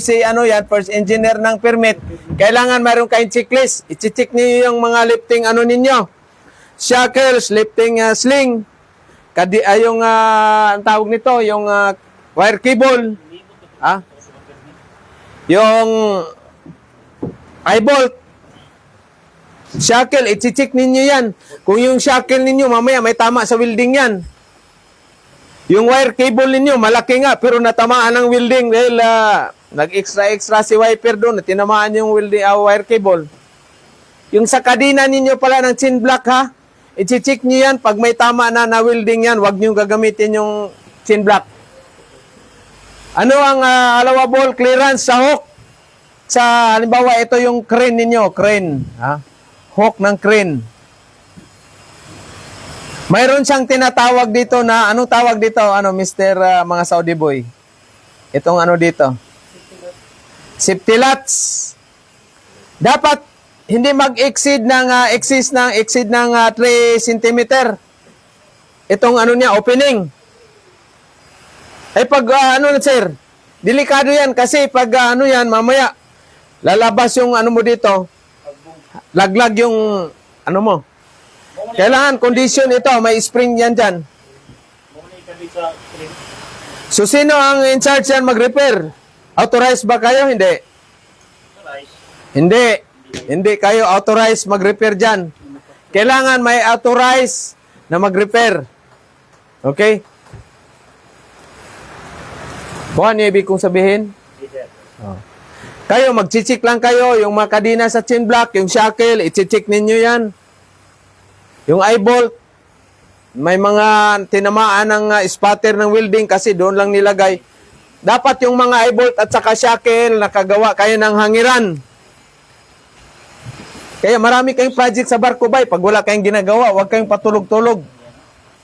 first engineer ng permit, kailangan mayroon kayong checklist. I-check niyo yung mga lifting ninyo. Shackles, lifting sling, yung ang tawag nito, yung wire cable, yung eye-bolt, shackle, i-check ninyo yan. Kung yung shackle ninyo, mamaya may tama sa welding yan. Yung wire cable ninyo, malaki nga, pero natamaan ng welding dahil nag-extra si wiper doon, tinamaan yung welding, wire cable. Yung sa kadina ninyo pala ng chin block, i-check nyo yan. Pag may tama na welding yan, huwag nyo gagamitin yung chin block. Ano ang allowable clearance sa hook? sa, halimbawa, ito yung crane ninyo, crane. Hook ng crane. Mayroon siyang tinatawag dito na, anong tawag dito, Mr. mga Saudi boy? Itong ano dito? Safety lats. Dapat hindi mag-exceed ng exceed ng 3 cm. Itong ano niya, opening. Ay pag sir, delikado yan kasi pag yan, mamaya lalabas yung ano mo dito. Laglag yung ano mo. Kailangan condition ito, may spring yan dyan. Muna ikabit sa So, sino ang in charge yan mag-repair? Authorized ba kayo? Hindi. rice. Hindi. Hindi kayo authorized mag-repair dyan. Kailangan may authorized na mag-repair. Okay? Kung ano ibig kong sabihin? Kayo, mag-check lang kayo. Yung mga kadina sa chain block, yung shackle, i-check ninyo yan. Yung eye-bolt, may mga tinamaan ng spatter ng welding kasi doon lang nilagay. Dapat yung mga eye-bolt at saka shackle, nakagawa kayo ng hangiran. Kaya marami kayong project sa barko bay. Pag wala kayong ginagawa, huwag kayong patulog-tulog.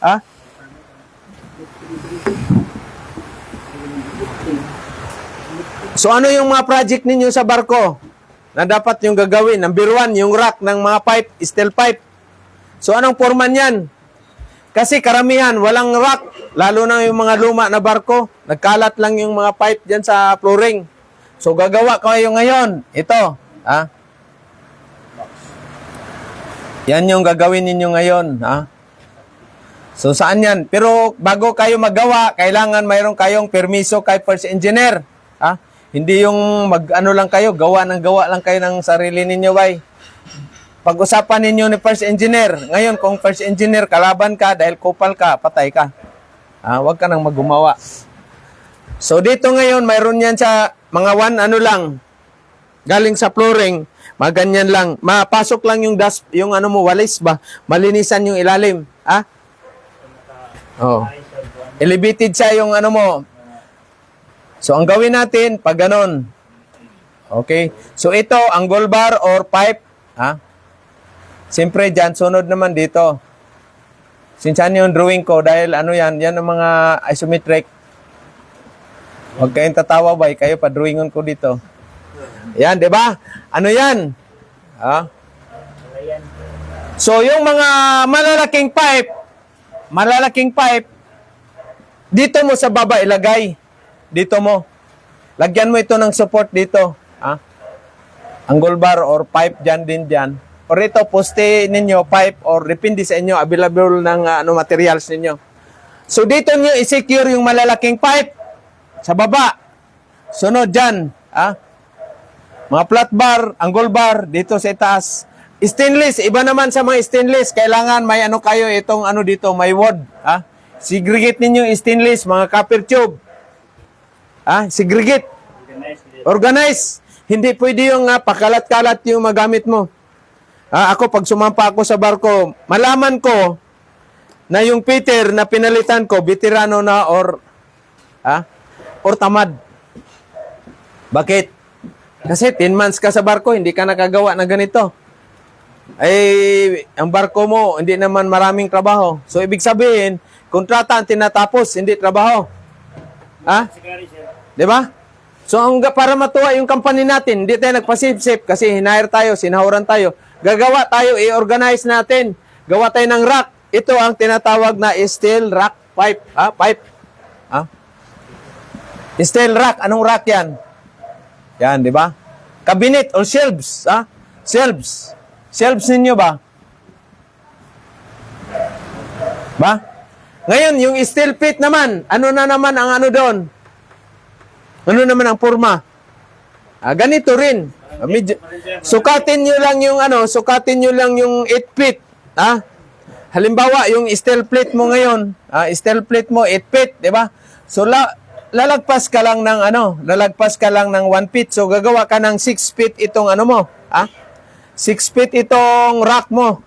Ha? So ano yung mga project ninyo sa barko na dapat yung gagawin? Number 1, yung rack ng mga pipe, steel pipe. So anong forman yan? Kasi karamihan, walang rack. Lalo na yung mga luma na barko. Nagkalat lang yung mga pipe dyan sa flooring. So gagawa kayo ngayon. Ito. Ha? Yan yung gagawin ninyo ngayon. Ha? So saan yan? Pero bago kayo magawa, kailangan mayroon kayong permiso kay first engineer. Ha? Hindi yung mag-ano lang kayo, gawa lang kayo ng sarili ninyo, bay. Pag-usapan ninyo ni first engineer. Ngayon, kung first engineer, kalaban ka dahil kupal ka, patay ka. Huwag ka nang maggumawa. So, dito ngayon, mayroon yan sa mga lang. Galing sa flooring, maganyan lang. Mapasok lang yung dust, yung ano mo, walis ba? Malinisan yung ilalim. Oh. Elevated siya yung ano mo. So, ang gawin natin, pag ganon. Okay? So, ito, angle bar or pipe. Siyempre, dyan, sunod naman dito. Sinsan yung drawing ko dahil ano yan ang mga isometric. Huwag kayong tatawa ba, kayo pa-drawingon ko dito. Yan, di ba? Ano yan? So, yung mga malalaking pipe, dito mo sa baba ilagay. Dito mo. Lagyan mo ito ng support dito. Angle bar or pipe dyan din dyan. Or ito, poste ninyo, pipe or depende sa inyo, available ng materials ninyo. So dito nyo i-secure yung malalaking pipe sa baba. Sunod dyan. Mga flat bar, angle bar, dito sa itaas. Stainless, iba naman sa mga stainless. Kailangan may kayo itong dito, may wood. Segregate ninyo yung stainless, mga copper tube. Segregate. Organize. Hindi pwede yung pakalat-kalat yung magamit mo. Ako, pag sumampa ako sa barko, malaman ko na yung Peter na pinalitan ko, veterano na or tamad. Bakit? Kasi 10 months ka sa barko, hindi ka nakagawa na ganito. Ay, ang barko mo, hindi naman maraming trabaho. So, ibig sabihin, kontrata ang tinatapos, hindi trabaho. Di ba? So, para matuwa yung company natin, hindi tayo nagpasip-sip kasi hinire tayo, sinahuran tayo. Gagawa tayo, i-organize natin. Gawa tayo ng rack. Ito ang tinatawag na steel rack pipe. Pipe. Steel rack. Anong rack yan? Yan, di ba? Cabinet or shelves. Shelves. Shelves ninyo ba? Ngayon, yung steel plate naman, ano na naman ang doon? Ano naman ang forma? Ganito rin. Sukatin nyo lang yung 8 feet. Halimbawa, yung steel plate mo ngayon, steel plate mo 8 feet, di ba? So lalagpas ka lang ng 1 feet. So gagawa ka ng 6 feet itong 6 feet itong rack mo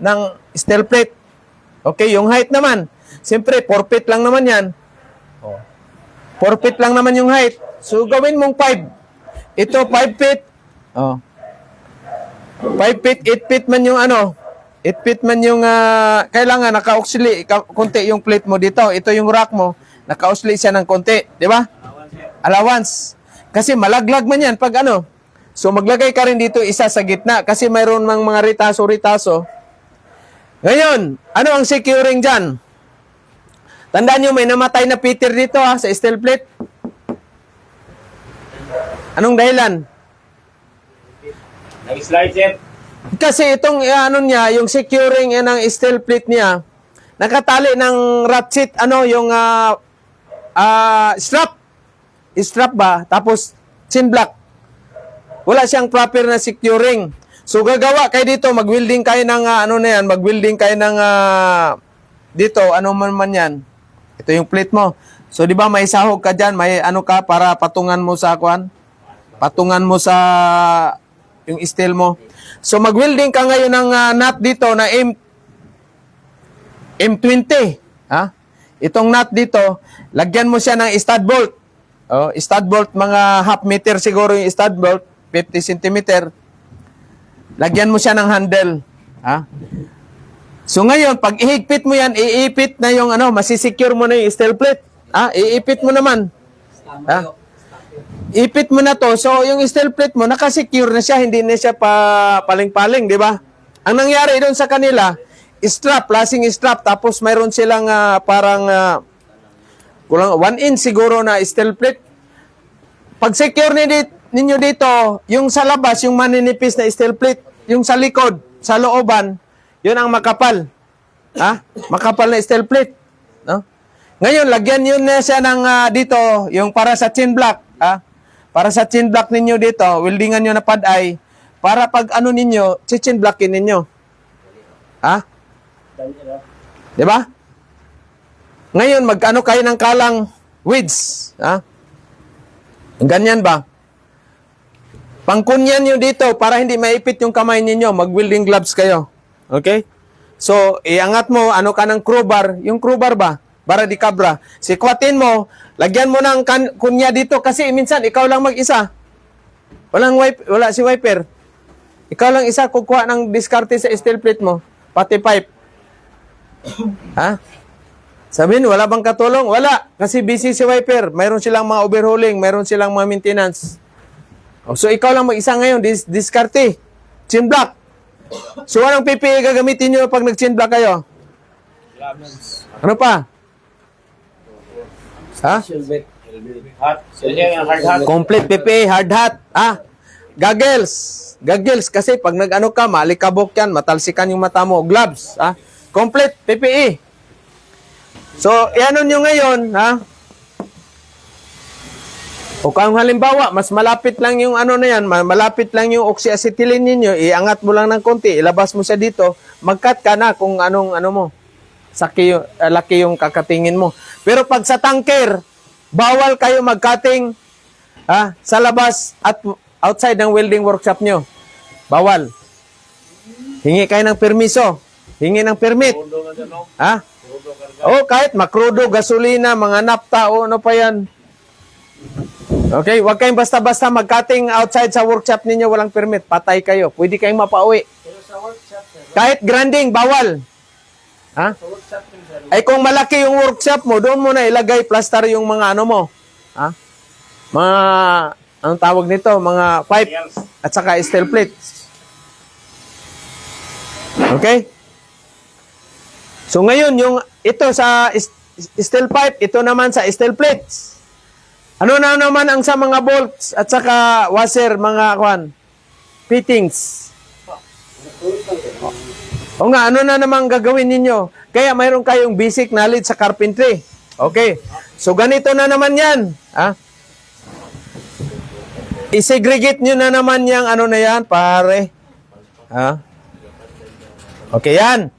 ng steel plate. Okay, yung height naman. Siyempre, 4 feet lang naman yan. 4 feet lang naman yung height. So, gawin mong 5. ito 5 feet. Oh. 5 feet, 8 feet man yung ano. 8 feet man yung kailangan naka-auxili konti yung plate mo dito. Ito yung rack mo. Naka-auxili siya ng konti, di ba? Allowance. Kasi malaglag man yan pag ano. So maglagay ka rin dito isa sa gitna kasi mayroon mang mga ritaso-ritaso. Ngayon, ano ang securing dyan? Tandaan nyo, may namatay na Peter dito sa steel plate. Anong dahilan? Nag-slide, sir. Kasi itong ano niya, yung securing ng steel plate niya, nakatali ng ratchet, ano, yung strap. Strap ba? Tapos, chin block. Wala siyang proper na securing. So, gagawa kayo dito, mag-welding kayo ng, ano na yan, mag-welding kayo ng, dito, ano man yan. Ito yung plate mo. So, di ba, may sahog ka dyan, may ano ka, para patungan mo sa, patungan mo sa, yung steel mo. So, mag-welding ka ngayon ng nut dito na M20. Ha? Itong nut dito, lagyan mo siya ng stud bolt. Oh, stud bolt, mga half meter siguro yung stud bolt, 50 cm. Lagyan mo siya ng handle. Ha? So, ngayon, pag ihigpit mo yan, iipit na yung ano, masisecure mo na yung steel plate. Ha? Iipit mo naman. Ha? Ipit mo na to. So, yung steel plate mo, nakasecure na siya. Hindi na siya paling-paling, di ba? Ang nangyari doon sa kanila, strap, lasing strap. Tapos, mayroon silang parang kulang 1 inch siguro na steel plate. Pag secure ninyo dito, yung sa labas, yung maninipis na steel plate, yung sa likod, sa looban, yun ang makapal. Ha? Makapal na steel plate. No? Ngayon, lagyan yun na siya ng dito, yung para sa chin block. Ha? Para sa chin block ninyo dito, weldingan nyo na pad-eye, para pag ano ninyo, chin blockin ninyo. Ha? Di ba? Ngayon, mag-ano kayo ng kalang widths. Ha? Ganyan ba? Pangkunyan nyo dito para hindi maipit yung kamay ninyo. Mag-welding gloves kayo. Okay? So, iangat mo, ano ka ng crowbar. Yung crowbar ba? Bara di kabra. Sikwatin mo, lagyan mo ng kunya dito kasi minsan ikaw lang mag-isa. Wala si wiper. Ikaw lang isa kukuha ng diskarte sa steel plate mo. Pati pipe. Ha? Sabihin, wala bang katulong? Wala. Kasi busy si wiper. Mayroon silang mga overhauling. Mayroon silang mga maintenance. So, ikaw lang mag-isa ngayon. Diskarte. Chin block. So, anong PPE gagamitin nyo pag nag-chin block kayo? Ano pa? Ha? Hot. Yun yung hard hat. Complete PPE, hard hat. Goggles. Goggles. Kasi pag nag-ano ka, malikabok yan, matalsikan yung mata mo. Gloves. Complete PPE. So, ano nyo ngayon, ha? O kung halimbawa, mas malapit lang yung ano na yan, malapit lang yung oxyacetylene ninyo, iangat mo lang ng konti, ilabas mo siya dito, mag-cut ka na kung anong ano mo. Laki yung kakatingin mo. Pero pag sa tanker, bawal kayo mag-cutting sa labas at outside ng welding workshop nyo. Bawal. Hingi kayo ng permiso. Hingi ng permit. Ha? O kahit makrudo, gasolina, mga napta, o ano pa yan. Okay, huwag kayong basta-basta mag-cutting outside sa workshop ninyo, walang permit. Patay kayo. Pwede kayong mapauwi. Kahit grinding, bawal. Ha? Ay kung malaki yung workshop mo, doon mo na ilagay plaster yung mga ano mo. Ha? Mga, anong tawag nito? Mga pipe at saka steel plate. Okay? So ngayon, yung ito sa steel pipe, ito naman sa steel plates. Ano na naman ang sa mga bolts at saka washer, mga fittings? O nga, ano na naman gagawin ninyo? Kaya mayroon kayong basic knowledge sa carpentry. Okay. So, ganito na naman yan. Ha? I-segregate nyo na naman yung ano na yan, pare. Ha? Okay, yan.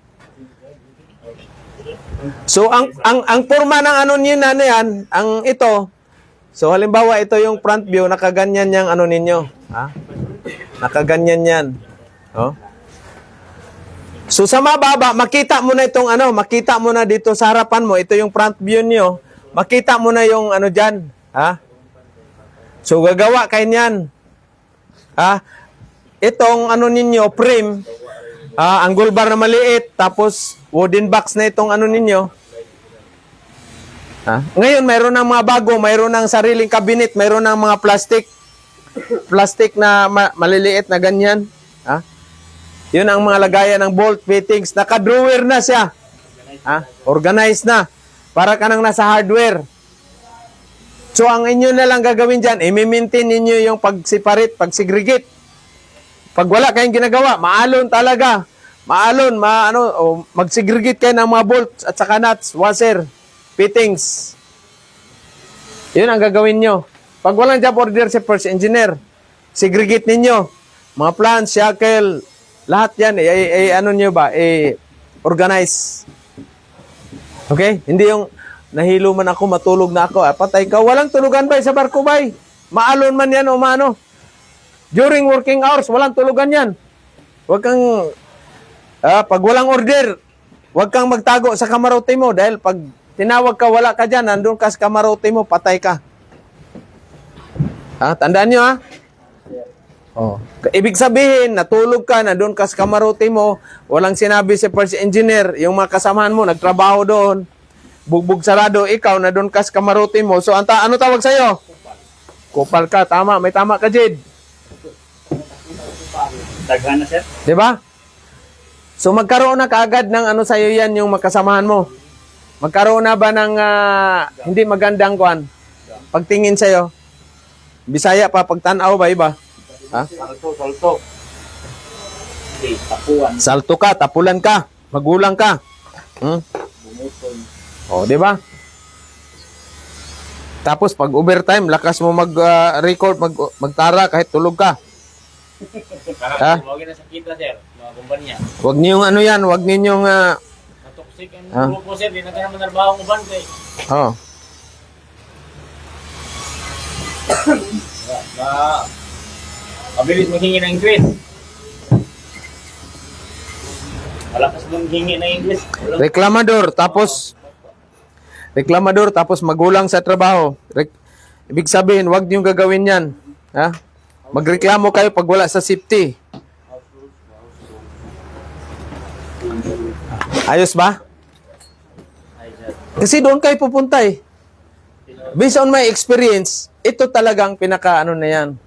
So, ang forma ng ano nyo na yan, ang ito, so, halimbawa, ito yung front view, nakaganyan yung ano ninyo. Ha? Nakaganyan yan. Oh. So, sa mababa, makita mo na itong ano, makita mo na dito sa harapan mo, ito yung front view nyo, makita mo na yung ano dyan. Ha? So, gagawa kayo niyan. Itong ano ninyo, frame, angle bar na maliit, tapos wooden box na itong ano ninyo. Ngayon, mayroon ng mga bago, mayroon ng sariling cabinet, mayroon ng mga plastic na maliliit na ganyan. Yun ang mga lagayan ng bolt fittings. Naka-drawer na siya. Organized na. Para ka nang nasa hardware. So, ang inyo na lang gagawin dyan, i-maintain ninyo yung pag-separate, pag-segregate. Pag wala kayong ginagawa, maalon talaga. Maalon, mag-segregate kayo ng mga bolts at saka nuts, washer, fittings. Yun ang gagawin nyo. Pag walang job order si first engineer, segregate ninyo. Mga plans, shackle, lahat yan, organize. Okay? Hindi yung nahilo man ako, matulog na ako. Patay ka. Walang tulugan ba sa barko ba? Maalon man yan o maano. During working hours, walang tulugan yan. Huwag kang, pag walang order, huwag kang magtago sa kamarote mo dahil pag tinawag ka, wala ka dyan, nandun ka sa kamarote mo, patay ka. Tandaan nyo Ibig sabihin, natulog ka, nandun ka sa kamarote mo, walang sinabi si first engineer, yung mga kasamahan mo, nagtrabaho doon, bugbog sarado, ikaw, nandun ka sa kamarote mo. So, ano tawag sa'yo? Kupal ka, tama, may tama ka, Jid. Daghan na, sir. Diba? So, magkaroon na kaagad ng ano sa'yo yan, yung makasamahan mo. Magkaroon na ba ng hindi magandang kwan? Pagtingin sa'yo? Bisaya pa, pagtanaw ba, iba? Salto. Okay, tapuan. Salto ka, tapulan ka, magulang ka. Bumuton. Di ba? Tapos pag overtime, lakas mo mag-record, magtara kahit tulog ka. Huwag na sa kita, sir. Mga kumpanya. Huwag niyong ano yan, huwag ninyong Toxic ang grupo, sir. Di na ka naman narbaho ng uban, kay. Mabilis maghingi ng English. Malakas mong hingi ng English. Reklamador, tapos magulang sa trabaho. Ibig sabihin, huwag niyong gagawin yan. Magreklamo kayo pag wala sa safety. Ayos ba? Kasi doon kayo pupunta Based on my experience, ito talagang pinaka-ano na yan.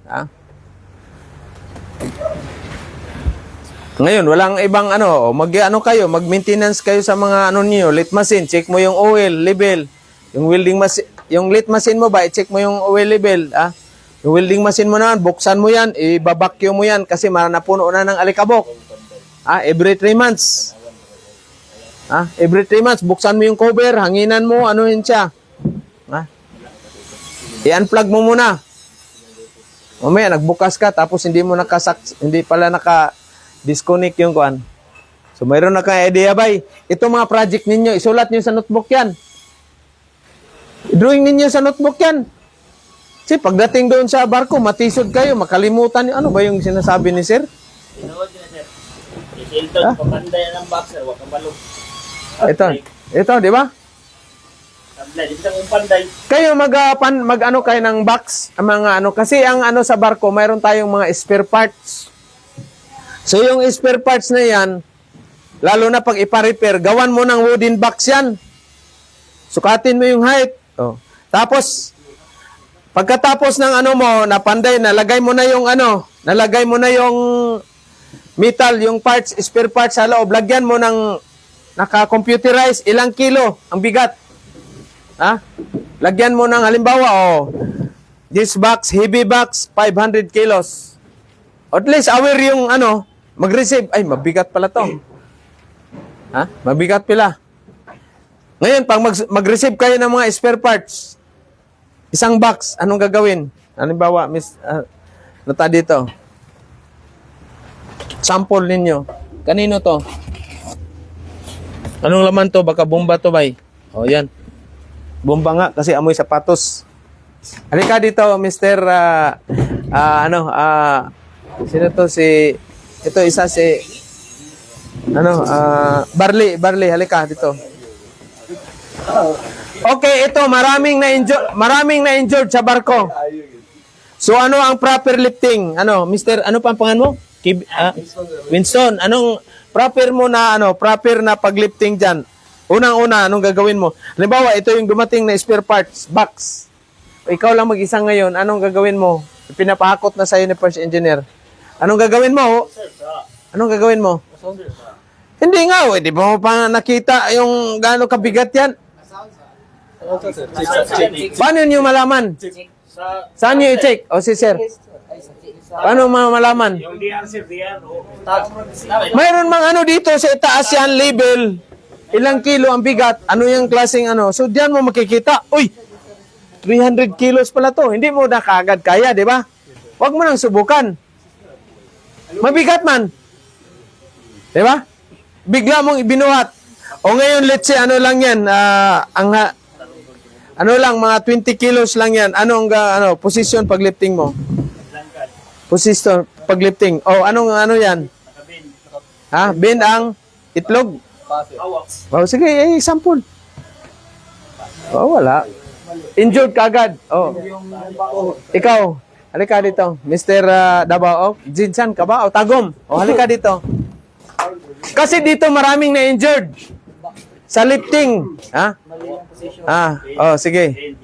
Ngayon, walang ibang mag-maintenance kayo sa mga niyo, lit machine, check mo yung oil level, yung welding machine, yung lit machine mo ba, check mo yung oil level, yung welding machine mo naman, buksan mo yan, ibabakyo mo yan kasi napuno na ng alikabok. Every 3 months. Every 3 months, buksan mo yung cover, hanginan mo, anuhin siya. I-unplug mo muna. Mamaya, nagbukas ka, tapos hindi pala naka-disconnect yung kuan. So, mayroon na kang idea, bay. Ito mga project ninyo, isulat nyo sa notebook yan. Drawing ninyo sa notebook yan. Kasi pagdating doon sa barko, matisod kayo, makalimutan. Ano ba yung sinasabi ni sir? Inuwag na, sir. Isilton, papanday ng boxer, wag kang balog. Ito, di ba? Sablay, dito ang panday. Kayo mag-ano kayo ng box, kasi ang sa barko, mayroon tayong mga spare parts. So yung spare parts na yan, lalo na pag ipa-repair, gawan mo ng wooden box yan. Sukatin mo yung height. Tapos, pagkatapos ng napanday, nalagay mo na yung metal, yung parts, spare parts sa loob, lagyan mo ng naka-computerize, ilang kilo ang bigat. Lagyan mo ng halimbawa, this box, heavy box, 500 kilos. At least aware yung mag-receive. Ay, mabigat pala to. Mabigat pala. Ngayon, pag mag-receive kayo ng mga spare parts, isang box, anong gagawin? Halimbawa, nata dito. Sample ninyo. Kanino to? Anong laman to? Baka bomba to, bay. Yan. Bomba nga kasi amoy sapatos. Halika dito, Mr. Sino to ito isa si Barley, halika dito. Okay, ito maraming na-injured sa barko. So ano ang proper lifting? Ano, Mr. Ano pa ang pangalan mo? Winston. Anong proper mo na proper na paglifting diyan? Unang-una, anong gagawin mo? Halimbawa, ito yung dumating na spare parts box. Ikaw lang mag-isa ngayon, anong gagawin mo? Pinapahakot na sa'yo ni first engineer. Anong gagawin mo? Anong gagawin mo? Hindi nga, di ba mo pa nakita yung gaano kabigat yan? Paano nyo malaman? Saan nyo i-check? O si sir? Paano malaman? Mayroon mang dito sa itaas yan, label. Ilang kilo ang bigat? Ano yung klaseng So diyan mo makikita. Uy, 300 kilos pala to. Hindi mo na kaagad kaya, di ba? Huwag mo nang subukan. Mabigat man. Di ba? Bigla mong ibinuhat. O ngayon, let's say, lang yan, mga 20 kilos lang yan. Anong, position paglifting mo? Position paglifting. O, ano yan? Ha? Bend ang itlog? O, sige, sample. O, wala. Injured kagad. O. Ikaw, halika dito. Mr. Dabao, Jinsan ka ba? O, Tagom. O, halika dito. Kasi dito maraming na-injured. Sa lifting. Ha? Sige.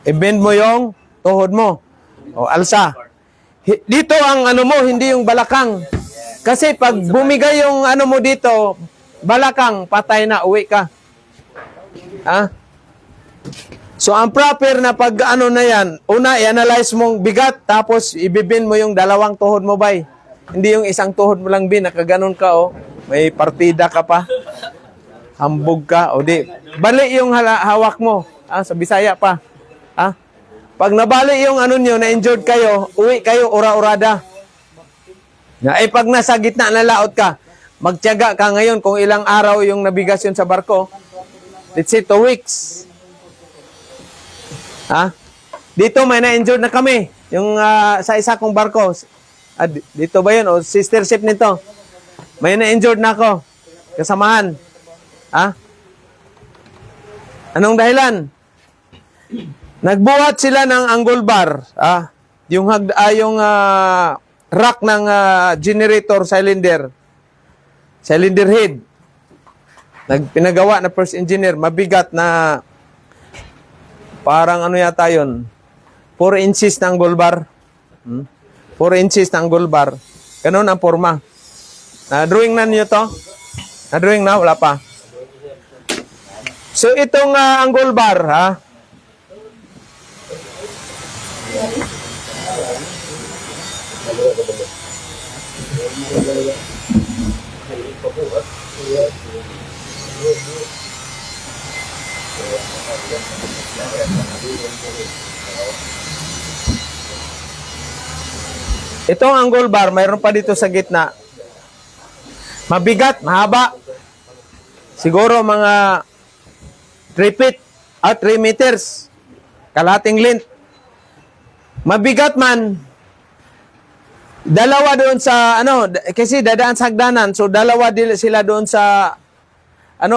I-bend mo yung tuhod mo. Alsa. Dito ang mo, hindi yung balakang. Kasi pag bumigay yung mo dito, balakang, patay na, uwi ka. Ha? So, ang proper na pag na yan, una, i-analyze mong bigat, tapos ibibin mo yung dalawang tuhod mo, bay. Hindi yung isang tuhod mo lang, bin, nakaganon ka, may partida ka pa. Hambog ka, di. Bali yung hawak mo, sa Bisaya pa. Pag nabali yung nyo, na-injured kayo, uwi kayo, ura-urada. Pag nasa gitna na laot ka, magtiyaga ka ngayon kung ilang araw yung nabigas yun sa barko. Let's say 2 weeks. Dito may na-injured na kami. Yung sa isa kong barko. Dito ba yun? O sister ship nito. May na-injured na ako. Kasamahan. Anong dahilan? Nagbuhat sila ng angle bar. Yung rack ng generator cylinder. Cylinder head. Pinagawa na first engineer. Mabigat na parang yata yun. 4 inches na angle bar. 4 inches na angle bar. Ganun ang forma. Na-drawing na niyo to? Na-drawing na? Wala pa. So, itong angle bar, itong angle bar, mayroon pa dito sa gitna. Mabigat, mahaba. Siguro mga 3 feet at 3 meters. Kalahating length. Mabigat man. Dalawa doon sa, kasi dadaan sa hagdanan. So, dalawa sila doon sa,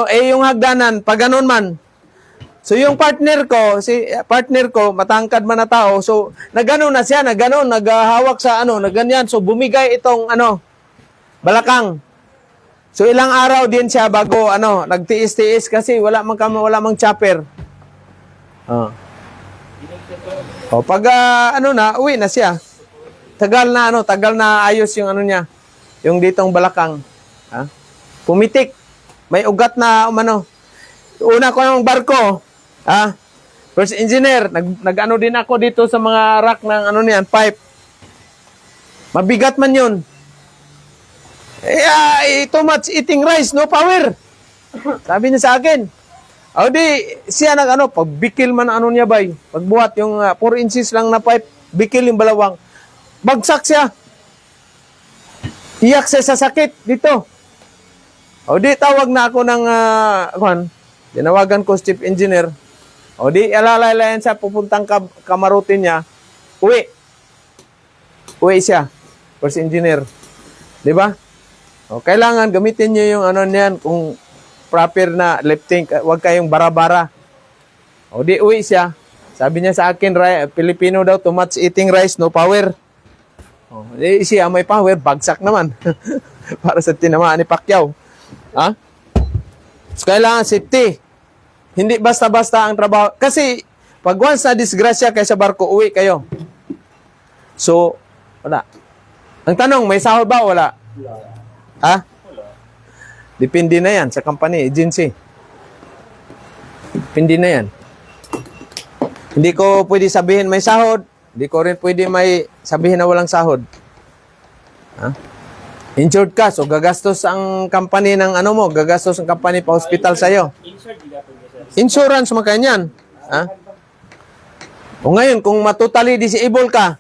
yung hagdanan, pag ganun man. So, yung partner ko, matangkad man na tao. So, nagano na siya, naghahawak sa, nagganyan. So, bumigay itong, balakang. So, ilang araw din siya bago, nagtiis-tiis kasi wala mang chopper. Pag, uwi na siya. Tagal na ayos yung niya. Yung ditong balakang. Pumitik. May ugat na, Una ko ng barko, first engineer, nag-ano din ako dito sa mga rack ng pipe. Mabigat man yun. Too much eating rice, no power. Sabi niya sa akin. Siya pagbikil man niya bay. Pagbuhat yung 4 inches lang na pipe, bikil yung balawang. Bagsak siya. Iyak siya sa sakit dito. Tawag na ako ng, tinawagan ko chief engineer. Alalalayan siya, pupuntang kamarutin niya. Uwi siya. First engineer. Di ba? Kailangan gamitin niyo yung niyan kung proper na lifting. Huwag kayong bara-bara. Uwi siya. Sabi niya sa akin, Filipino daw, too much eating rice, no power. Oh, siya may power, bagsak naman. Para sa tinamaan ni Pacquiao. Ha? So, kailangan safety. Hindi basta-basta ang trabaho. Kasi, pag once na disgrasya kayo sa barko, uwi kayo. So, wala. Ang tanong, may sahod ba o wala? Ha? Depende na yan sa company, agency. Depende na yan. Hindi ko pwede sabihin may sahod. Hindi ko rin pwede may sabihin na walang sahod. Ha? Insured ka, so gagastos ang company ng ano mo, gagastos ang company pa hospital sa'yo. Insurance mo kaya niyan. Ha? O ngayon, kung matutally disabled ka,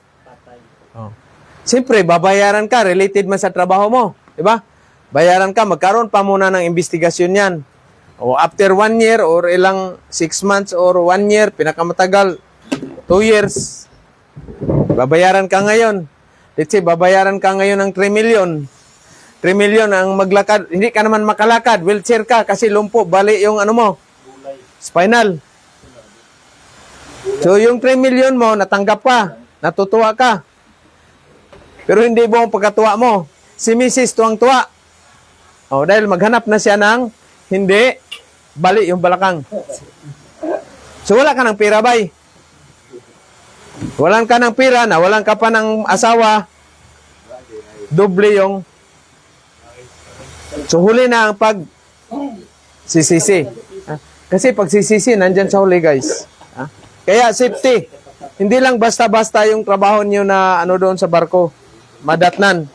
siyempre, babayaran ka, related man sa trabaho mo. Diba? Bayaran ka, magkaroon pa muna ng investigasyon yan. O after 1 year or ilang 6 months or 1 year, pinakamatagal, 2 years, babayaran ka ngayon. Let's say, babayaran ka ngayon ng 3 million. 3 million ang maglakad. Hindi ka naman makalakad, wheelchair ka kasi lumpo, bali yung ano mo, spinal. So yung 3 million mo, natanggap ka, natutuwa ka. Pero hindi buong pagkatuwa mo. Si Mrs. tuwang-tuwa. O, dahil maghanap na siya ng hindi, bali yung balakang. So, wala ka ng pira, bay. Walang ka ng pira na, walang ka pa ng asawa, doble yung. So, huli na ang pag sisisi. Kasi pag sisisi, nandyan sa huli, guys. Kaya, safety. Hindi lang basta-basta yung trabaho niyo na ano doon sa barko. Madatnan.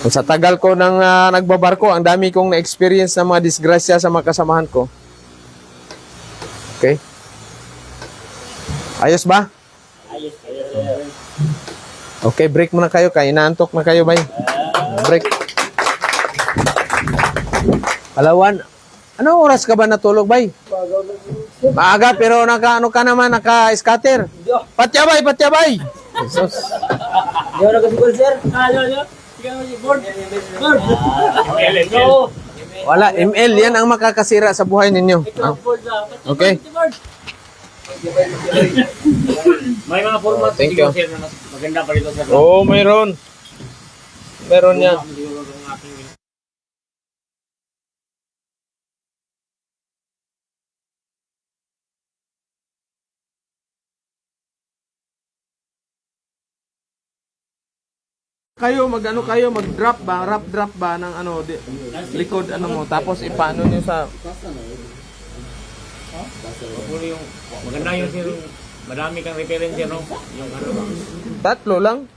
Sa tagal ko nang nagbabarko, ang dami kong na-experience na mga disgrasya sa mga kasamahan ko. Okay? Ayos ba? Okay, break muna kayo. Inaantok na kayo, bay. Break. Palawan. Ano oras ka ba natulog, bay? Maaga, pero ano ka naman, naka-scatter. Patyabay, patyabay! Jesus. Di ako nagkasugol, sir. Wala, ML, yan ang makakasira sa buhay ninyo. Okay? May mga format Thank you. na maganda pa rito sa Oo, mayroon. Meron yan. Kayo mag-ano kayo mag-drop ba, rap drop ba ng ano likod ano mo tapos ipaano niyo sa Maganda yung madami kang reference no? Yung ano. tatlo lang.